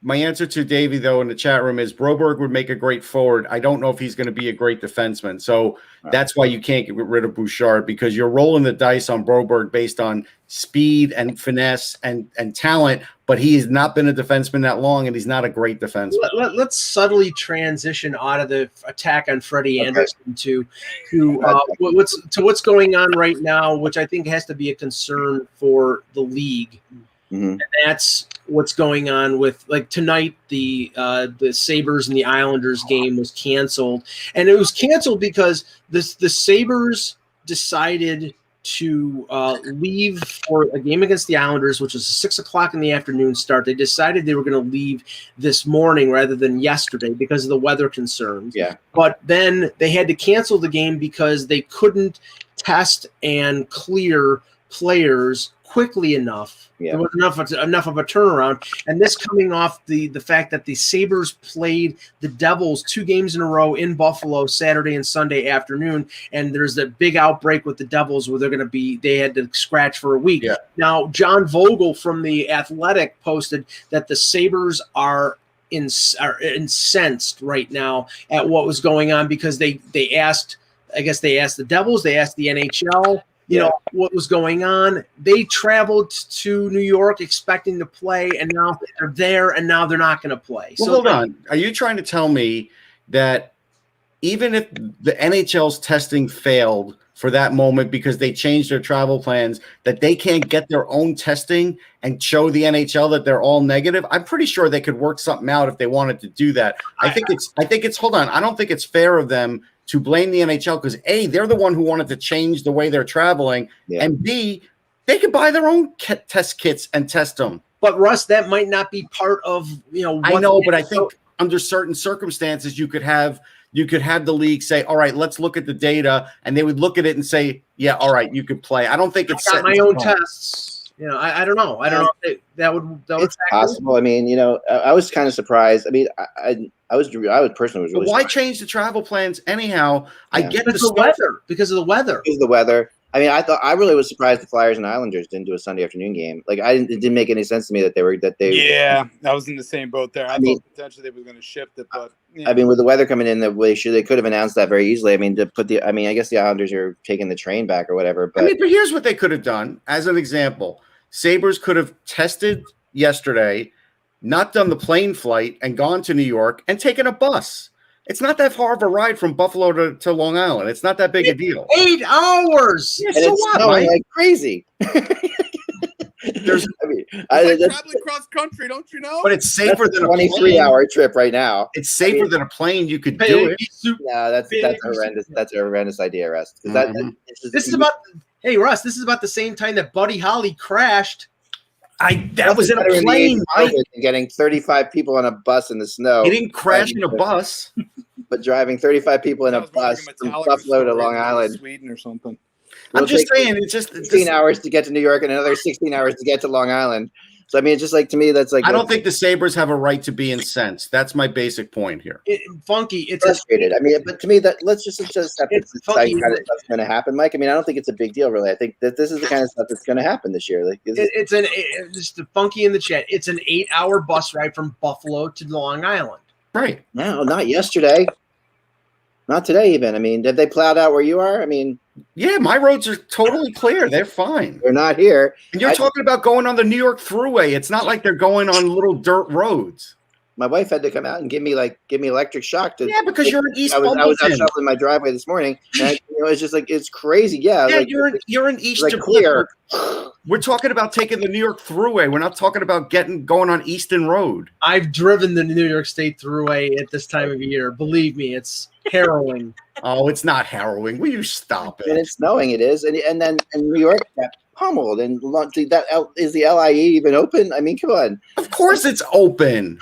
my answer to Davey, though, in the chat room is Broberg would make a great forward. I don't know if he's going to be a great defenseman. So that's why you can't get rid of Bouchard, because you're rolling the dice on Broberg based on speed and finesse and talent, but he has not been a defenseman that long, and he's not a great defenseman. Let's subtly transition out of the attack on Freddie Anderson to what's going on right now, which I think has to be a concern for the league. Mm-hmm. And that's what's going on with, like, tonight, the Sabres and the Islanders game was canceled. And it was canceled because the Sabres decided to leave for a game against the Islanders, which was a 6:00 in the afternoon start. They decided they were going to leave this morning rather than yesterday because of the weather concerns. Yeah. But then they had to cancel the game because they couldn't test and clear players quickly enough. Yeah. There was enough of a turnaround. And this coming off the fact that the Sabres played the Devils 2 games in a row in Buffalo Saturday and Sunday afternoon. And there's a big outbreak with the Devils where they had to scratch for a week. Yeah. Now, John Vogel from The Athletic posted that the Sabres are incensed right now at what was going on, because they asked the Devils, they asked the NHL, what was going on. They traveled to New York expecting to play, and now they're there, and now they're not going to play. Well, hold on. Are you trying to tell me that even if the NHL's testing failed for that moment because they changed their travel plans, that they can't get their own testing and show the NHL that they're all negative? I'm pretty sure they could work something out if they wanted to do that. I think it's hold on. I don't think it's fair of them to blame the NHL, because A, they're the one who wanted to change the way they're traveling, and B, they could buy their own test kits and test them. But Russ, that might not be part of I know, but I think under certain circumstances you could have the league say, all right, let's look at the data, and they would look at it and say, yeah, all right, you could play. I don't think it's got my own tests. I don't know. I don't know if that would it's possible. I mean, I was kind of surprised. I mean, I was personally was really. But why surprised. change the travel plans anyhow? I get because of the weather. Because of the weather. Because of the weather. I mean, I really was surprised the Flyers and Islanders didn't do a Sunday afternoon game. Like, it didn't make any sense to me that they. Yeah, I was in the same boat there. I thought potentially they were going to shift it, but. I mean, with the weather coming in, they could have announced that very easily. I mean, I guess the Islanders are taking the train back or whatever. But but here's what they could have done. As an example, Sabres could have tested yesterday, not done the plane flight, and gone to New York and taken a bus. It's not that far of a ride from Buffalo to Long Island. It's not that big a deal. 8 hours. Yeah, and so it's snowing like crazy. It's like traveling cross country, don't you know? But it's safer than a 23-hour trip right now. It's safer than a plane. You could do it. No, that's horrendous. That's a horrendous idea, Russ. This is about the same time that Buddy Holly crashed. That was in a plane, Mike. Getting 35 people on a bus in the snow. He didn't crash in a bus, but driving 35 people in a bus from Buffalo to Long Island, Sweden or something. I'm just saying, it's just 16 hours to get to New York and another 16 hours to get to Long Island. So I mean, it's just like, to me, that's like, I don't think the Sabres have a right to be incensed. That's my basic point here. It's frustrated. I mean, but to me, that let's just accept it's the kind of stuff's going to happen, Mike. I mean, I don't think it's a big deal, really. I think that this is the kind of stuff that's going to happen this year. Like, it's just the funky in the chat. It's an 8-hour bus ride from Buffalo to Long Island. Right. No, not yesterday. Not today, even. I mean, did they plowed out where you are? I mean, yeah, my roads are totally clear. They're fine. they're not here. And you're talking about going on the New York Thruway. It's not like they're going on little dirt roads. My wife had to come out and give me electric shock. Yeah, because you're in East I was out Bumbleton. shoveling my driveway this morning, and it's just like it's crazy. Yeah, like, you're in East like clear. We're talking about taking the New York Thruway. We're not talking about going on Easton Road. I've driven the New York State Thruway at this time of year. Believe me, it's harrowing. Oh, it's not harrowing. Will you stop it? And it's snowing. It is, and then in New York, got pummeled. And is the LIE even open? I mean, come on. Of course, it's open.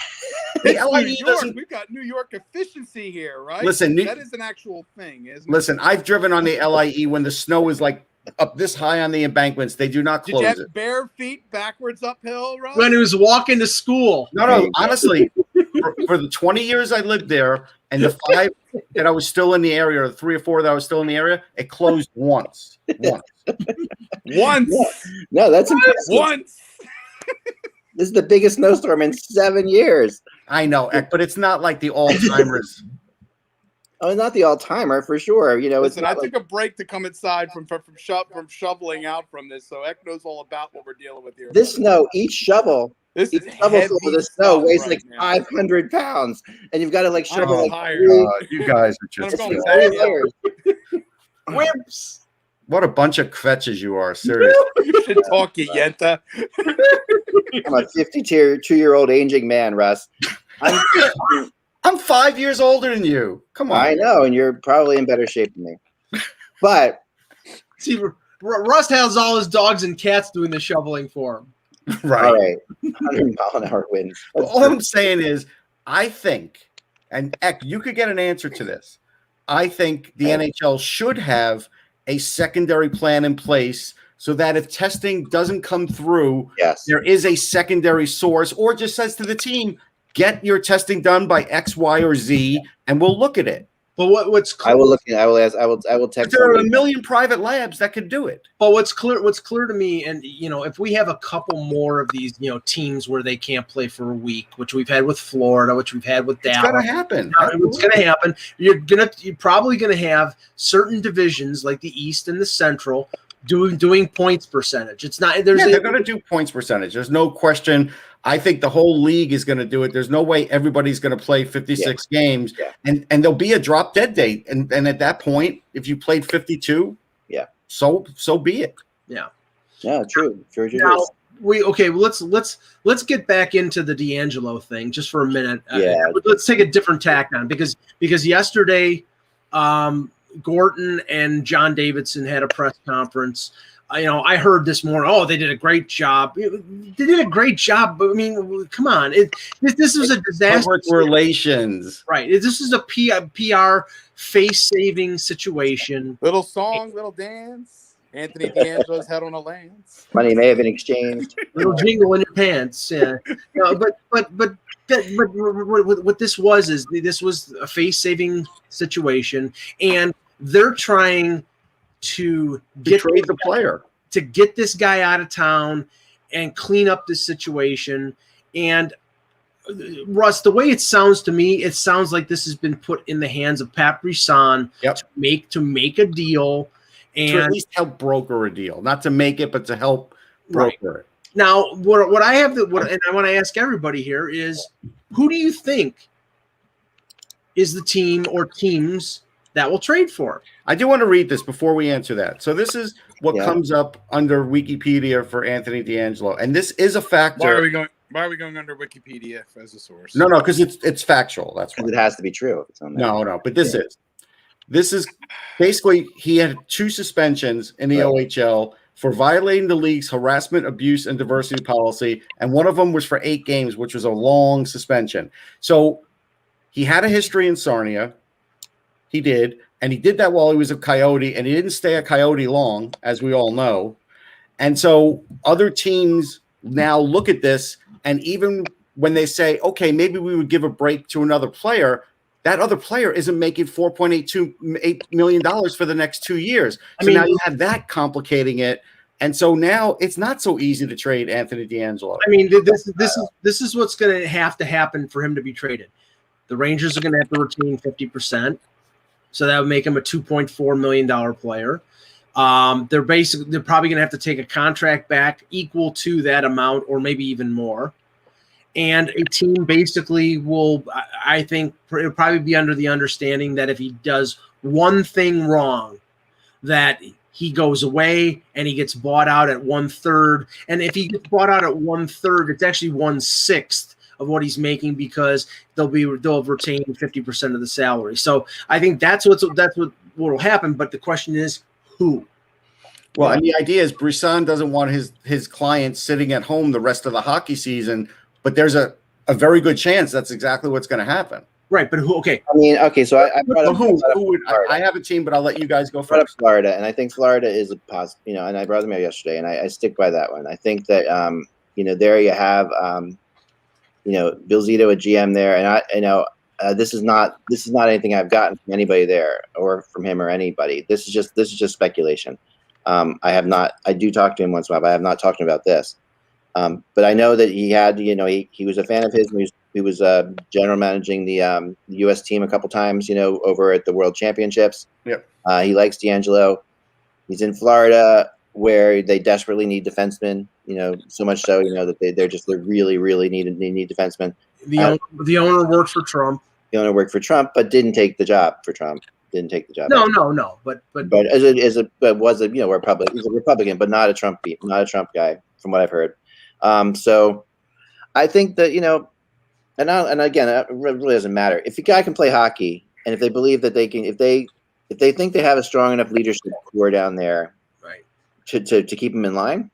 The LIE doesn't. We've got New York efficiency here, right? Listen, that is an actual thing, isn't it? Listen, I've driven on the LIE when the snow is like up this high on the embankments. They do not close Did you have it. Bare feet backwards uphill, Rob? When he was walking to school. No, honestly, for the 20 years I lived there and the 5 that I was still in the area, or 3 or 4 that I was still in the area, it closed once. Once. No, that's impressive. Once. This is the biggest snowstorm in 7 years. I know, but it's not like the all-timers. Oh, not the all-timer for sure. You know, Listen, it's I not took a break to come inside from shoveling out from this, so Eck knows all about what we're dealing with here. This snow, each shovelful of the snow weighs right like now. 500 pounds, and you've got to like shovel I'm like tired. You guys are just I'm going back. Wimps. what a bunch of kvetches you are, seriously. You should talk, you yenta. I'm a 52-year-old aging man, Russ. I'm 5 years older than you. Come on. I know, and you're probably in better shape than me. But see, Russ has all his dogs and cats doing the shoveling for him. Right. All right, 100-mile-an-hour winds. All I'm saying is, I think, and Eck, you could get an answer to this. I think the NHL should have a secondary plan in place so that if testing doesn't come through, there is a secondary source, or just says to the team, get your testing done by X, Y, or Z, and we'll look at it. But what's clear, I will look. I will ask. I will text. There are a million private labs that could do it. But what's clear to me, and if we have a couple more of these, teams where they can't play for a week, which we've had with Florida, which we've had with Dallas, it's gonna happen. It's gonna happen. You're probably gonna have certain divisions like the East and the Central doing points percentage. It's not. They're going to do points percentage. There's no question. I think the whole league is going to do it. There's no way everybody's going to play 56 games, and there'll be a drop dead date. And at that point, if you played 52, so be it. Yeah, true. Now, let's get back into the DeAngelo thing just for a minute. Let's take a different tack on because yesterday, Gorton and John Davidson had a press conference. I heard this morning, they did a great job. They did a great job, but I mean, come on. This was a disaster. Public relations. Right. This is a PR face-saving situation. Little song, little dance. Anthony DeAngelo's head on a lance. Money may have been exchanged. Little jingle in your pants. Yeah. But what this was a face-saving situation, and they're trying to trade the player, to get this guy out of town and clean up this situation. And Russ, the way it sounds to me, it sounds like this has been put in the hands of Pat Brisson to make a deal and to at least help broker a deal, not to make it, but to help broker it. Now, what I have and I want to ask everybody here is, who do you think is the team or teams that will trade for? I do want to read this before we answer that. So this is what comes up under Wikipedia for Anthony DeAngelo, and this is a factor. Why are we going under Wikipedia as a source? No, because it's factual. That's why. It has to be true. No, but this is basically he had 2 suspensions in the OHL for violating the league's harassment, abuse, and diversity policy, and one of them was for 8 games, which was a long suspension. So he had a history in Sarnia. He did. And he did that while he was a Coyote, and he didn't stay a Coyote long, as we all know. And so other teams now look at this, and even when they say, okay, maybe we would give a break to another player, that other player isn't making $4.8 million for the next 2 years. So now you have that complicating it. And so now it's not so easy to trade Anthony DeAngelo. I mean, this is what's going to have to happen for him to be traded. The Rangers are going to have to retain 50%. So that would make him a $2.4 million player. They're probably going to have to take a contract back equal to that amount or maybe even more. And a team basically will, I think, it'll probably be under the understanding that if he does one thing wrong, that he goes away and he gets bought out at 1/3. And if he gets bought out at 1/3, it's actually 1/6 of what he's making because they'll have retained 50% of the salary. So I think that's what will happen. But the question is who? Well, and the idea is Brisson doesn't want his clients sitting at home the rest of the hockey season, but there's a very good chance that's exactly what's going to happen. Right, but who? Okay. I mean, okay, so I brought up who would I have a team, but I'll let you guys go I brought up first. Florida, and I think Florida is a positive, and I brought them here yesterday, and I stick by that one. I think that there you have Bill Zito, a GM there, and this is not anything I've gotten from anybody there or from him or anybody. This is just speculation. I do talk to him once in a while, but I have not talked to him about this. But I know that he had, he was a fan of his. And he was general managing the U.S. team a couple times, over at the World Championships. Yep. He likes DeAngelo. He's in Florida where they desperately need defensemen. So much so, that they really, really need defensemen. The owner worked for Trump. The owner worked for Trump, but didn't take the job for Trump. Didn't take the job. No. But was a Republican. He's a Republican, but not a Trump guy, from what I've heard. So I think that and again, it really doesn't matter if a guy can play hockey, and if they believe that they can, if they think they have a strong enough leadership core down there, right, to keep him in line.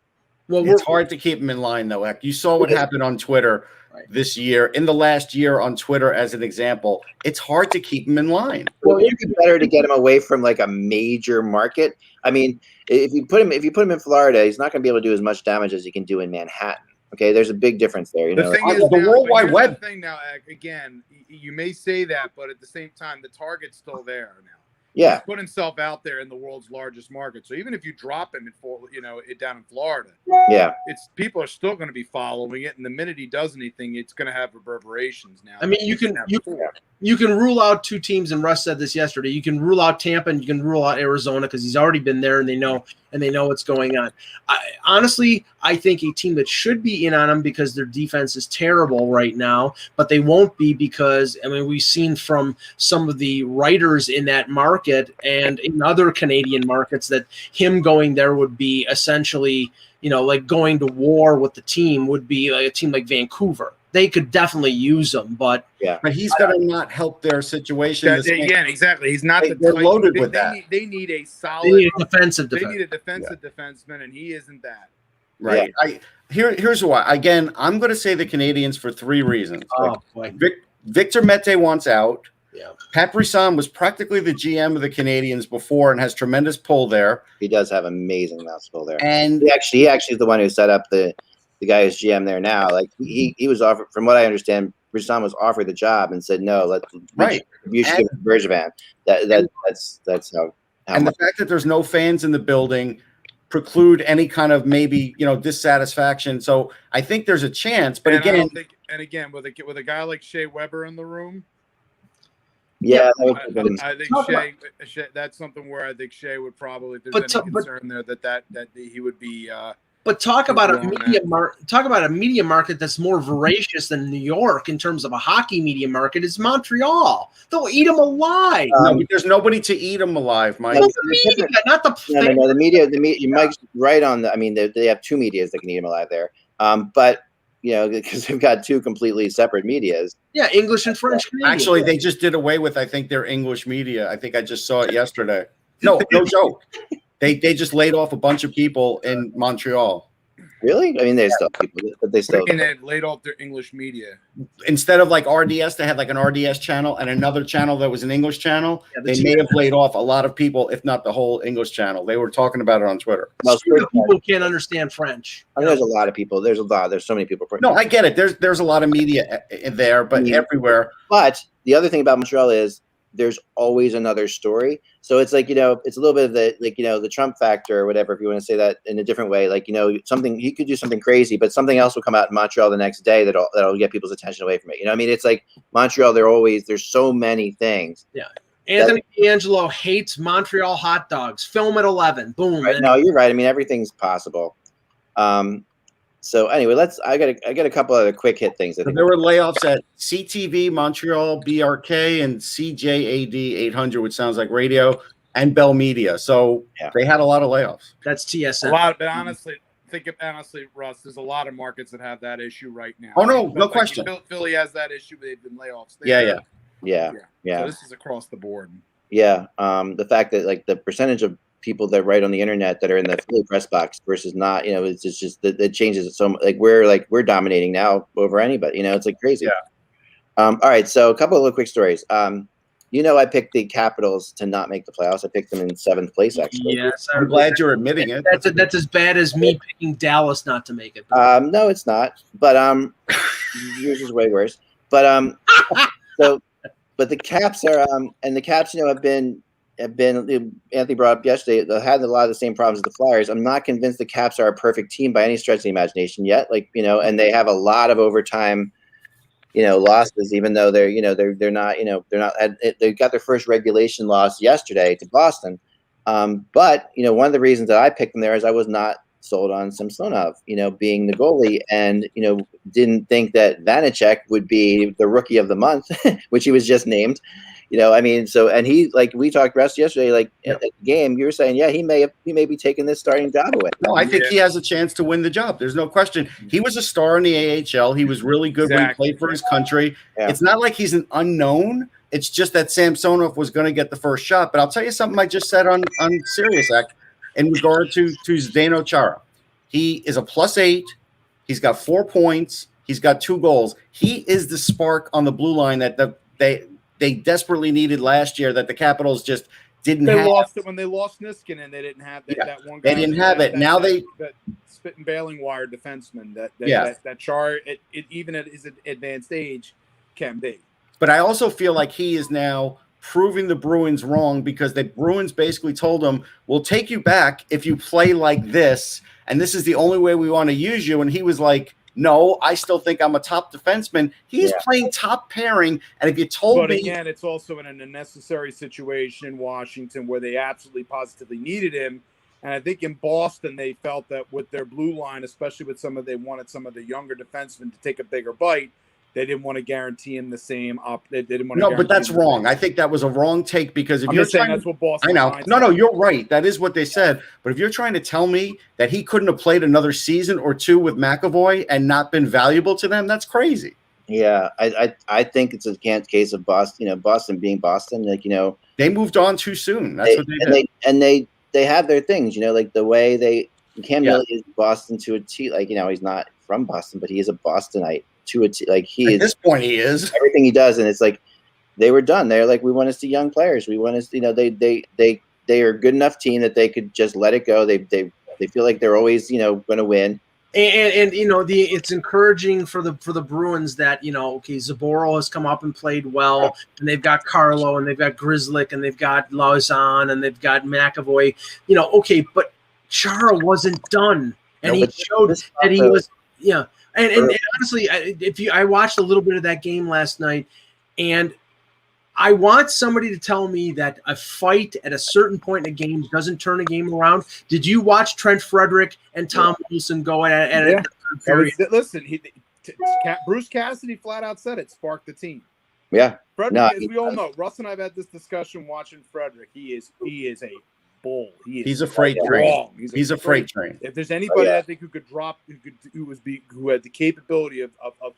Well, it's hard to keep him in line, though. Eck. You saw what happened on Twitter this year, in the last year on Twitter, as an example. It's hard to keep him in line. Well, it'd be better to get him away from like a major market. I mean, if you put him in Florida, he's not going to be able to do as much damage as he can do in Manhattan. Okay, there's a big difference there. The thing is, the World Wide Web. The thing now, again, you may say that, but at the same time, the target's still there now. Yeah, he's put himself out there in the world's largest market. So even if you drop him down in Florida, people are still going to be following it. And the minute he does anything, it's going to have reverberations now. I mean, you can rule out two teams, and Russ said this yesterday. You can rule out Tampa and you can rule out Arizona because he's already been there and they know what's going on. Honestly, I think a team that should be in on him because their defense is terrible right now, but they won't be because, we've seen from some of the writers in that market and in other Canadian markets that him going there would be essentially, like going to war with the team would be like a team like Vancouver. They could definitely use him, but he's got to not help their situation. Again, exactly. He's not they're loaded with that. They need a solid. They need a defensive defenseman, and he isn't that. Right. Yeah. Here's why. Again, I'm going to say the Canadians for three reasons. Boy. Victor Mete wants out. Yeah. Pat Brisson was practically the GM of the Canadians before and has tremendous pull there. He does have amazing mouse pull there. And he actually is the one who set up the guy who's GM there now. Like he was offered, from what I understand, Brisson was offered the job and said no. You should give it to Bergevin. That's how. And the fact that there's no fans in the building preclude any kind of maybe dissatisfaction. So I think there's a chance, but again, with a guy like Shea Weber in the room. Yeah, I think Shea. That's something where I think Shea would probably. If there's any concern there that he would be. But talk about a media market that's more voracious than New York in terms of a hockey media market is Montreal. They'll eat them alive. There's nobody to eat them alive, Mike. The media, not the no. The media. Mike's right on the. They have two medias that can eat them alive there. But because they've got two completely separate medias. Yeah, English and French. Canadian. Actually, they just did away with, I think, their English media. I think I just saw it yesterday. No joke. They just laid off a bunch of people in Montreal. Really? I mean, there's still people, but they still. And they laid off their English media. Instead of like RDS, they had like an RDS channel and another channel that was an English channel. They may have laid off a lot of people, if not the whole English channel. They were talking about it on Twitter. Well, people can't understand French. I mean, there's a lot of people. There's so many people. No, I get it. There's a lot of media there, but everywhere. But the other thing about Montreal is there's always another story. So it's like, it's a little bit of the, like, the Trump factor or whatever, if you want to say that in a different way. Like, something, he could do something crazy, but something else will come out in Montreal the next day that'll get people's attention away from it. I mean, it's like Montreal, there's so many things. Yeah. Anthony DeAngelo hates Montreal hot dogs. Film at 11. Boom. Right. No, you're right. I mean, everything's possible. So anyway, I got a couple other quick hit things. I think there were layoffs at CTV, Montreal, BRK, and CJAD 800, which sounds like radio, and Bell Media. So they had a lot of layoffs. That's TSN. A lot, but honestly, Russ, there's a lot of markets that have that issue right now. Oh no question. Philly has that issue. They've been layoffs. Yeah. So this is across the board. Yeah. The fact that like the percentage of people that write on the internet that are in the Philly press box versus not, it's just that it changes it so much. Like we're dominating now over anybody. It's like crazy. Yeah. All right. So a couple of little quick stories. I picked the Capitals to not make the playoffs. I picked them in 7th place, actually. Yes, I'm glad you're admitting it. That's as bad as me picking Dallas not to make it. No, it's not. But yours is way worse. But but the Caps are and the Caps, have been Anthony brought up yesterday. They had a lot of the same problems as the Flyers. I'm not convinced the Caps are a perfect team by any stretch of the imagination yet. Like, and they have a lot of overtime, losses, even though they're not, they got their first regulation loss yesterday to Boston. But one of the reasons that I picked them there is I was not sold on Samsonov, being the goalie, and didn't think that Vanacek would be the rookie of the month, which he was just named. And he, like we talked rest yesterday, like at the game, you were saying, he may be taking this starting job away. No, I think he has a chance to win the job. There's no question. He was a star in the AHL. He was really good when he played for his country. Yeah. It's not like he's an unknown. It's just that Samsonov was going to get the first shot. But I'll tell you something I just said on SiriusXM in regard to Zdeno Chara. He is a +8. He's got 4 points. He's got 2 goals. He is the spark on the blue line that they desperately needed last year that the Capitals just didn't have. They lost it when they lost Niskanen. They didn't have that one guy. They didn't have it. Now that spit and bailing wire defenseman that Char, even at his advanced age, can be. But I also feel like he is now proving the Bruins wrong, because the Bruins basically told him, we'll take you back if you play like this, and this is the only way we want to use you. And he was like, no, I still think I'm a top defenseman. He's playing top pairing. And if you told me. But again, it's also in an unnecessary situation in Washington where they absolutely positively needed him. And I think in Boston, they felt that with their blue line, especially with they wanted some of the younger defensemen to take a bigger bite. They didn't want to guarantee him the same. They didn't want to. No, but that's wrong. I think that was a wrong take, because if I'm you're just saying that's what Boston. I know. No, you're right. That is what they said. But if you're trying to tell me that he couldn't have played another season or 2 with McAvoy and not been valuable to them, that's crazy. Yeah, I think it's a case of Boston. Boston being Boston. Like, they moved on too soon. That's what they did. They have their things. Like the way Cam Neely is Boston to a T. Like, he's not from Boston, but he is a Bostonite to a T. Like, at this point, he is everything he does, and it's like they were done. They're like, we want to see young players. We want to, they are a good enough team that they could just let it go. They feel like they're always going to win. And it's encouraging for the Bruins that Zaboro has come up and played well, and they've got Carlo, and they've got Grzelcyk, and they've got Lauzon, and they've got McAvoy. But Chara wasn't done, and he showed that he was. Yeah, and honestly, I watched a little bit of that game last night, and I want somebody to tell me that a fight at a certain point in a game doesn't turn a game around. Did you watch Trent Frederick and Tom Wilson go at it? Listen, Bruce Cassidy flat out said it sparked the team. Yeah. Frederick, as we all know, Russ and I have had this discussion watching Frederick. He is a bull. He's a freight train. He's a freight train. If there's anybody I think who could drop, who had the capability of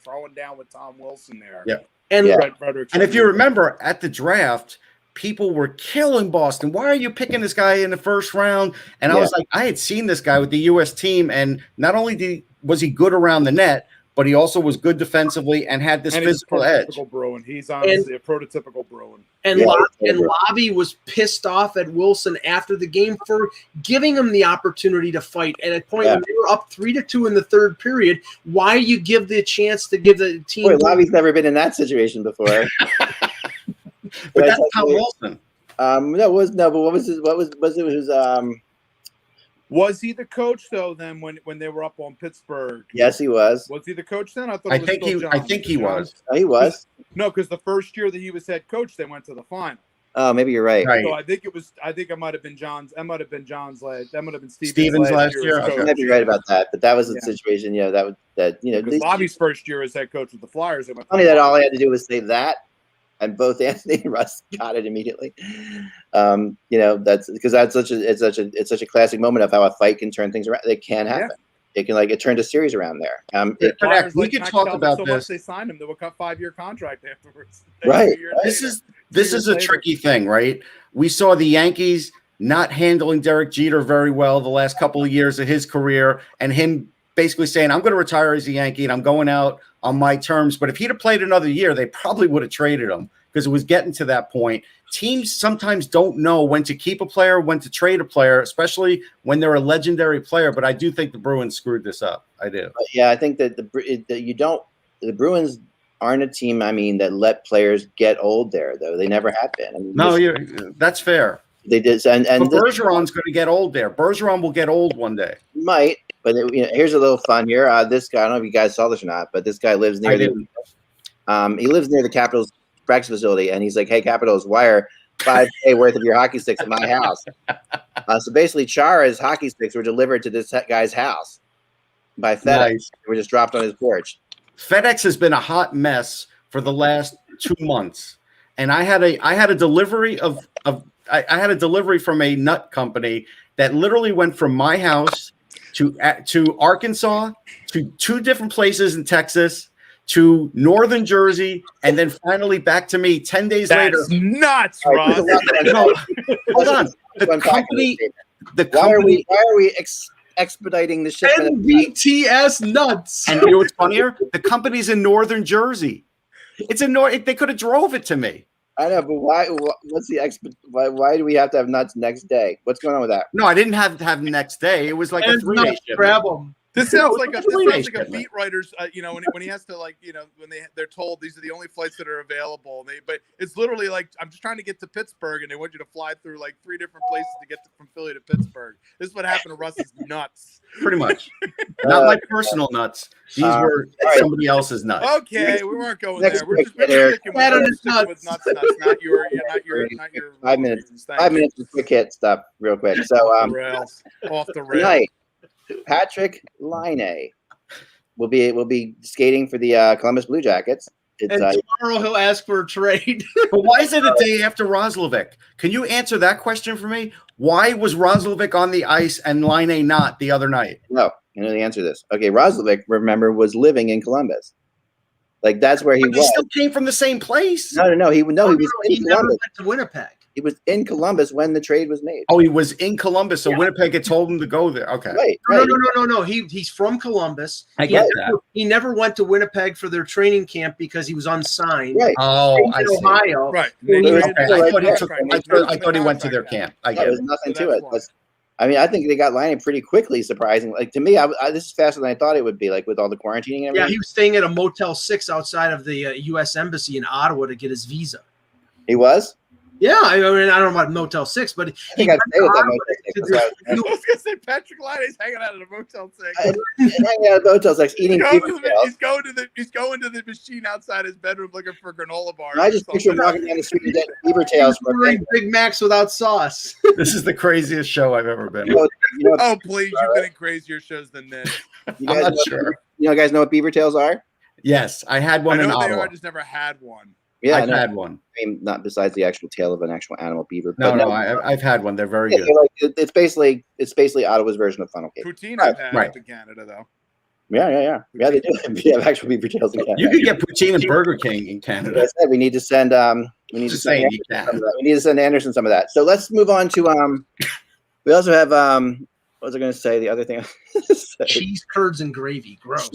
throwing down with Tom Wilson there. Yeah. And if you remember at the draft, people were killing Boston. Why are you picking this guy in the first round? And I was like, I had seen this guy with the U.S. team, and not only was he good around the net, but he also was good defensively and had this physical edge. Bruin. He's honestly a prototypical Bruin. And Lavi was pissed off at Wilson after the game for giving him the opportunity to fight. At a point when they were up 3-2 in the third period, why you give the chance to give the team? Boy, Lavi's never been in that situation before. But that's Tom Wilson. No, but what was it? Was he the coach though? Then when they were up on Pittsburgh? Yes, he was. Was he the coach then? I thought. I think he was. Oh, he was. No, because the first year that he was head coach, they went to the final. Oh, maybe you're right. So I think it might have been John's. That might have been John's last. That might have been Stevens last year. You might be right about that, but that was the situation. Because Bobby's first year as head coach with the Flyers. Funny that all I had to do was say that, and both Anthony and Russ got it immediately. That's because it's such a classic moment of how a fight can turn things around. It can happen. Yeah. It turned a series around there. We could talk about so this. Much they signed him to a 5-year contract afterwards. Right. This is a tricky thing, right? We saw the Yankees not handling Derek Jeter very well the last couple of years of his career, and him basically saying, I'm going to retire as a Yankee and I'm going out on my terms. But if he'd have played another year, they probably would have traded him because it was getting to that point. Teams sometimes don't know when to keep a player, when to trade a player, especially when they're a legendary player. But I do think the Bruins screwed this up. I do. Yeah, I think that the Bruins aren't a team, that let players get old there, though. They never have been. That's fair. They did. And Bergeron's going to get old there. Bergeron will get old one day. Might. But here's a little fun here. This guy, I don't know if you guys saw this or not, but this guy lives near he lives near the Capitals practice facility, and he's like, "Hey, Capitals, wire $5,000 worth of your hockey sticks at my house." So basically, Chara's hockey sticks were delivered to this guy's house by FedEx. Nice. They were just dropped on his porch. FedEx has been a hot mess for the last 2 months, and I had a delivery I had a delivery from a nut company that literally went from my house to Arkansas, to 2 different places in Texas, to northern Jersey, and then finally back to me 10 days later. That's nuts, Rob. Hold on. Why are we expediting the shipment? NBTS nuts. And you know what's funnier? The company's in northern Jersey. It's in They could have drove it to me. I know, but why? What's the why do we have to have nuts next day? What's going on with that? No, I didn't have to have next day. It was like a 3-day shipment. Grab them. This sounds like a beat writer's, when he has to when they're told these are the only flights that are available. But it's literally like, I'm just trying to get to Pittsburgh, and they want you to fly through like 3 different places to get from Philly to Pittsburgh. This is what happened to Russ's nuts. Pretty much. Not my personal nuts. These were somebody else's nuts. Okay, we weren't going there. We're just sticking with nuts, not your 5 minutes. 5 minutes of quick hit stuff, real quick. So off the rails. Tonight, Patrick Laine will be skating for the Columbus Blue Jackets. And tomorrow he'll ask for a trade. But why is it a day after Roslovic? Can you answer that question for me? Why was Roslovic on the ice and Laine not the other night? No, I know the answer to this. Okay, Roslovic, remember, was living in Columbus. Like, that's where he was. He still came from the same place. No. He was in He never Columbus. went to Winnipeg. He was in Columbus when the trade was made. Oh, he was in Columbus, so Winnipeg had told him to go there. Okay. Right. No. He's from Columbus. I get that. He never went to Winnipeg for their training camp because he was unsigned. Right. Oh, I see. Ohio. Right. I thought he went to their camp. I get it. There's nothing to it. I think they got Laine pretty quickly, surprisingly. Like, to me, this is faster than I thought it would be, like with all the quarantining and everything. Yeah, he was staying at a Motel 6 outside of the U.S. Embassy in Ottawa to get his visa. He was? Yeah, I don't know about Motel 6, but I think I'd stay with that Motel 6. I was going to say Patrick Laine's hanging out at a Motel 6. Hanging out at Motel 6, eating he's going to the machine outside his bedroom looking for granola bars. I just picture him walking down the street and getting beaver tails from Big Macs without sauce. This is the craziest show I've ever been. Oh, please, you've been in crazier shows than this. I'm not sure. You guys know what beaver tails are? Yes, I had one in Ottawa. I just never had one. Yeah, I've had one. I mean, not besides the actual tail of an actual animal beaver. No, I've had one. They're very good. It's basically Ottawa's version of funnel cake. Poutine I've had up in Canada, though. Yeah, they do. We have actual beaver tails in Canada. You could get poutine and Burger King in Canada. Like I said, we need to send Anderson some of that. So let's move on to we also have what was I going to say? The other thing, cheese curds and gravy. Gross.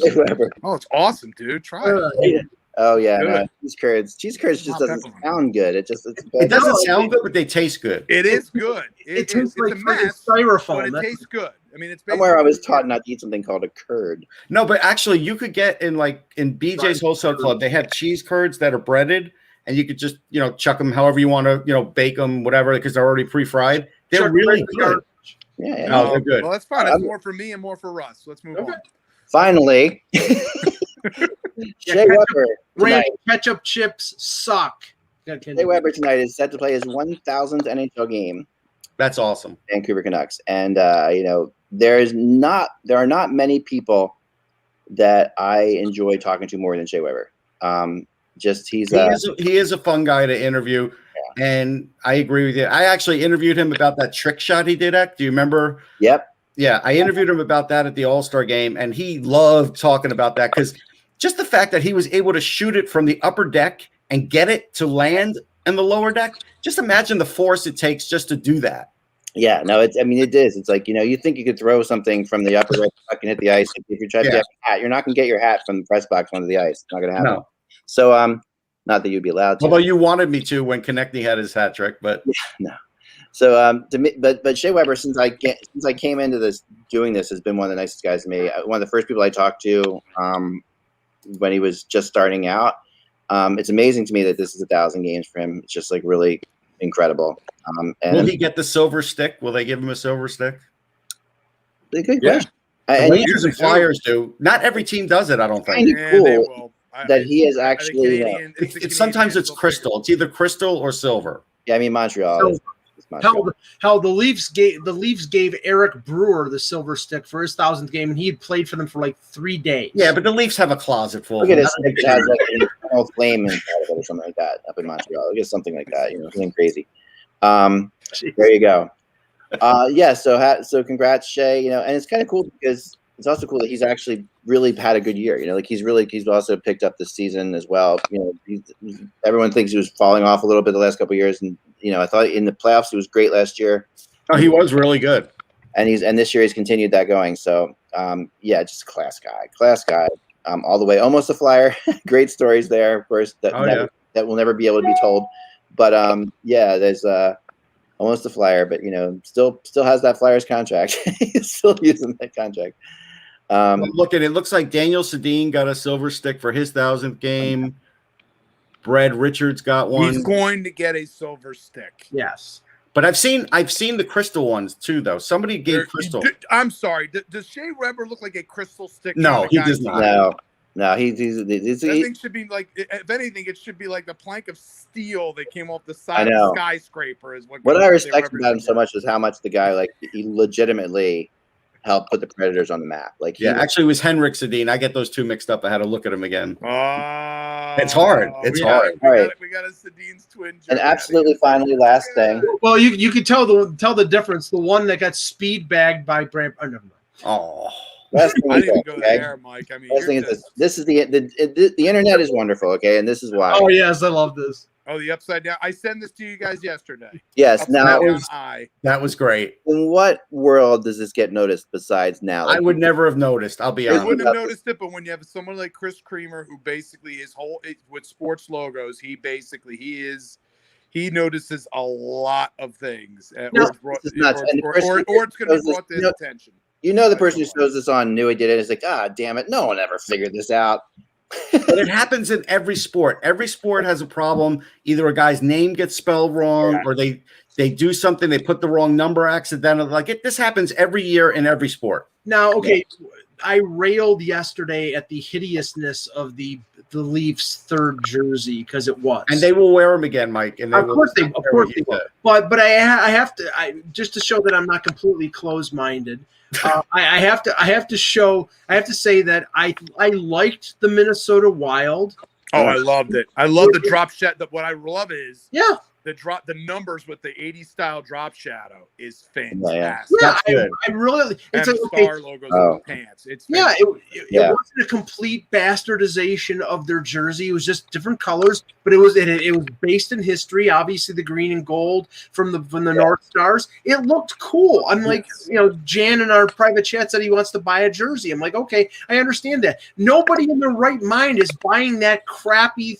Oh, it's awesome, dude. Try it. Oh yeah, no, cheese curds just doesn't sound good. It doesn't sound good, but they taste good. It is good. It tastes like styrofoam, but it tastes good. I mean, it's somewhere I was taught not to eat something called a curd. No, but actually, you could get in BJ's Wholesale Club. They have cheese curds that are breaded, and you could just, chuck them however you want to, bake them, whatever, because they're already pre-fried. They're Chuck really them in the good. garbage. Yeah. Oh, they're good. Well, that's fine. That's more for me and more for Russ. Let's move on. Finally, Shea Weber Ranch tonight. ketchup chips suck. Shea Weber tonight is set to play his 1,000th NHL game. That's awesome. Vancouver Canucks, and there are not many people that I enjoy talking to more than Shea Weber. He is a fun guy to interview, and I agree with you. I actually interviewed him about that trick shot he did. Do you remember? Yep. Yeah, I interviewed him about that at the All-Star game, and he loved talking about that because just the fact that he was able to shoot it from the upper deck and get it to land in the lower deck. Just imagine the force it takes just to do that. Yeah, no, it is. It's like, you think you could throw something from the upper right and hit the ice. If you're trying to get a hat, you're not going to get your hat from the press box onto the ice. It's not going to happen. No. So, not that you'd be allowed to. Although you wanted me to when Konechny had his hat trick, but no. So, to me, but Shea Weber, since I came into doing this, has been one of the nicest guys to me. One of the first people I talked to when he was just starting out. It's amazing to me that this is 1,000 games for him. It's just like really incredible. And will he get the silver stick? Will they give him a silver stick? Good Yeah. question. The Rangers and Flyers do. Not every team does it, I don't think. Kind of cool that he is actually. Sometimes it's crystal. It's either crystal or silver. Yeah, I mean Montreal. Hell, the Leafs gave Eric Brewer the silver stick for his 1,000th game, and he had played for them for like 3 days. Yeah, but the Leafs have a closet full. Look at this. It has like an eternal flame inside of it or something like that up in Montreal. Look at something like that. Something crazy. There you go. So congrats, Shea. And it's kind of cool because it's also cool that he's actually really had a good year. He's also picked up this season as well. Everyone thinks he was falling off a little bit the last couple of years, and I thought in the playoffs he was great last year. Oh, he was really good, and this year he's continued that going. So just a class guy, all the way, almost a Flyer. Great stories there, of course. That will never be able to be told. But there's almost a Flyer, but still has that Flyers contract. He's still using that contract. Look at it. Looks like Daniel Sedin got a silver stick for his 1,000th game. Brad Richards got one. He's going to get a silver stick. Yes, but I've seen the crystal ones too, though. Somebody gave crystal. I'm sorry. Does Shea Weber look like a crystal stick? No, he does not. No, he's that thing should be like, if anything, it should be like the plank of steel that came off the side of the skyscraper. Is what I respect about him so much is how much the guy he legitimately helped put the Predators on the map. Actually, it was Henrik Sedin. I get those two mixed up. I had to look at him again. It's hard. It's hard. All right, we got a Sedin's twin. And absolutely, finally, last thing. Well, you could tell the difference. The one that got speed bagged by Brand. Oh, never mind. Oh. I didn't go there, Mike. I mean, this is the internet is wonderful, okay, and this is why. Oh yes, I love this. Oh, the upside down. I sent this to you guys yesterday. Yes, that was great. In what world does this get noticed besides now? I would never have noticed. I'll be honest. I wouldn't have noticed it, but when you have someone like Chris Creamer, who basically with sports logos, he notices a lot of things, or it's going to be brought to his attention. The person who shows this on knew he did it. It's like, damn it, no one ever figured this out. But it happens in every sport. Every sport has a problem. Either a guy's name gets spelled wrong, or they do something, they put the wrong number accidentally. This happens every year in every sport. Now, okay, I railed yesterday at the hideousness of the Leafs' third jersey because it was, and they will wear them again, Mike. And of course they will. But I have to just to show that I'm not completely closed-minded. I have to say that I liked the Minnesota Wild. Oh, I loved it. I love the drop shot. What I love is the numbers with the 80s style drop shadow is fantastic. Yeah, I really. It's star logos on the pants. It wasn't a complete bastardization of their jersey. It was just different colors, but it was based in history. Obviously, the green and gold from the North Stars. It looked cool. I'm like, Jan in our private chat said he wants to buy a jersey. I'm like, okay, I understand that. Nobody in their right mind is buying that crappy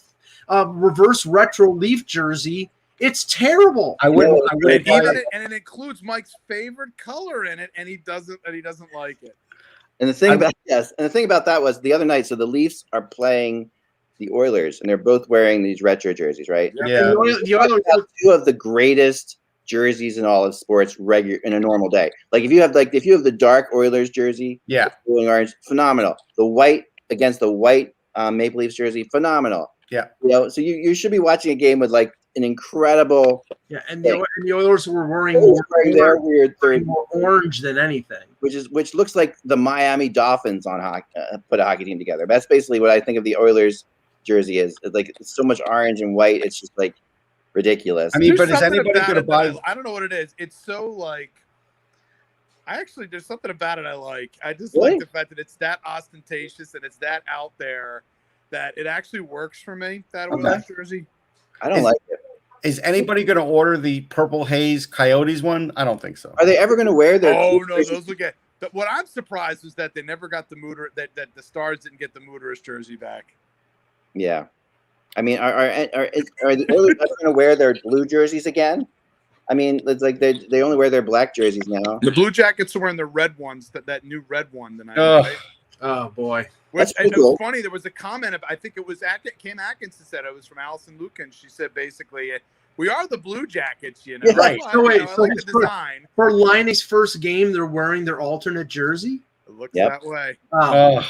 reverse retro Leaf jersey. It's terrible. I wouldn't and it includes Mike's favorite color in it, and he doesn't like it. And the thing about that was the other night. So the Leafs are playing the Oilers, and they're both wearing these retro jerseys, right? Yeah. The Oilers Two of the greatest jerseys in all of sports in a normal day. Like if you have the dark Oilers jersey, Yeah. blue and orange, phenomenal. The white against the white Maple Leafs jersey, phenomenal. Yeah. So you should be watching a game with like an incredible. Yeah, and the Oilers were wearing their weird more orange than anything, which looks like the Miami Dolphins on put a hockey team together. That's basically what I think of the Oilers jersey is. It's like it's so much orange and white. It's just like ridiculous. I mean, There's but is anybody going to buy? I don't know what it is. It's so like. There's something about it I like. I just like the fact that it's that ostentatious and it's that out there that it actually works for me. That Oilers jersey. I don't like it. Is anybody going to order the Purple Haze Coyotes one? I don't think so. Are they ever going to wear their? Oh no, those look at. What I'm surprised is that they never got the Mooder. That the Stars didn't get the Mooderist jersey back. Yeah, I mean, are the Oilers ever going to wear their blue jerseys again? I mean, it's like they only wear their black jerseys now. The Blue Jackets are wearing the red ones. That new red one tonight. Right? Oh boy. Which, That's it was funny. There was a comment. I think it was Kim Atkinson said it was from Allison Lucan. She said basically, "We are the Blue Jackets, you know." Right. So wait, I like the design. For Liney's first game, they're wearing their alternate jersey. It looks that way. Oh,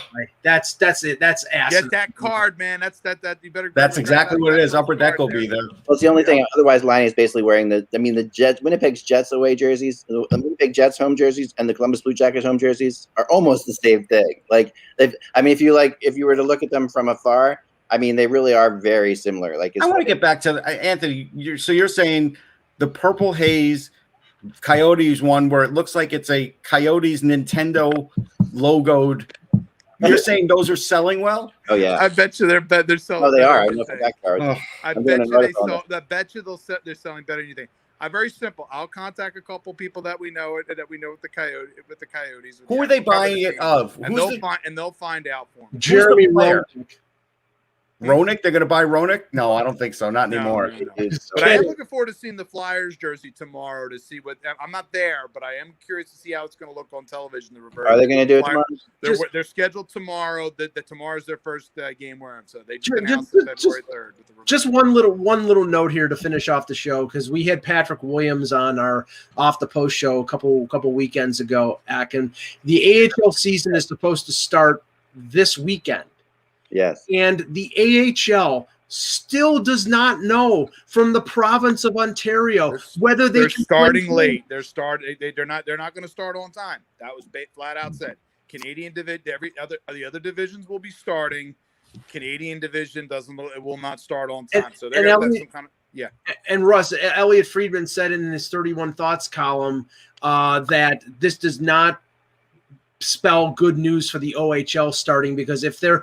that's it. That's ass. Get that card, man. That's that. You better. That's exactly what it is. Upper Deck will be there. Well, it's the only thing. Otherwise, Liney is basically wearing the Jets, Winnipeg's Jets away jerseys, the Winnipeg Jets home jerseys, and the Columbus Blue Jackets home jerseys are almost the same thing. Like, if you were to look at them from afar, I mean, they really are very similar. Like, I want to get back to Anthony. You're saying the Purple Haze Coyotes one where it looks like it's a Coyotes Nintendo logoed. You're saying those are selling well? Oh yeah, I bet you they're selling. Oh, they are. I know better. for that card. I bet you they're selling better than you think. I'm very simple. I'll contact a couple people that we know with the Coyotes. Who are they buying it of? And they'll find out for them. Jeremy Roenick? They're going to buy Roenick? No, I don't think so. Not anymore. No. But I am looking forward to seeing the Flyers jersey tomorrow to see what – I'm not there, but I am curious to see how it's going to look on television. Are they going to do it tomorrow? They're scheduled tomorrow. Tomorrow's their first game wearing them. So they just announced it February 3rd. Just one little note here to finish off the show, because we had Patrick Williams on our Off the Post show a couple weekends ago, and the AHL season is supposed to start this weekend. Yes. And the AHL still does not know from the province of Ontario whether they're starting late. They're not going to start on time. That was flat out said. Canadian division, the other divisions will be starting. Canadian division will not start on time. So they're going to have some kind of And Russ, Elliot Friedman said in his 31 Thoughts column that this does not spell good news for the OHL starting, because if they're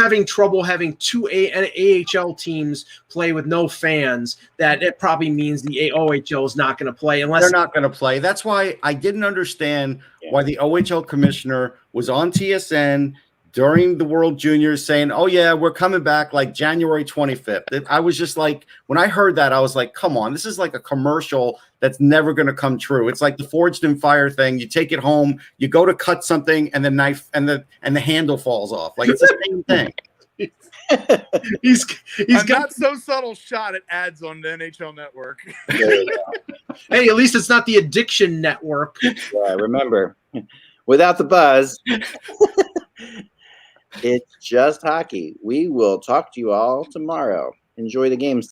having trouble having two AHL teams play with no fans, that it probably means the OHL is not going to play unless they're not going to play. That's why I didn't understand why the OHL commissioner was on TSN during the World Juniors saying, "Oh yeah, we're coming back like January 25th." I was just like, when I heard that, I was like, "Come on, this is like a commercial that's never going to come true." It's like the Forged in Fire thing. You take it home, you go to cut something, and the knife and the handle falls off. Like it's the same thing. he's got not so subtle shot at ads on the NHL Network. Hey, at least it's not the Addiction Network. Yeah, remember, without the buzz. It's just hockey. We will talk to you all tomorrow. Enjoy the games.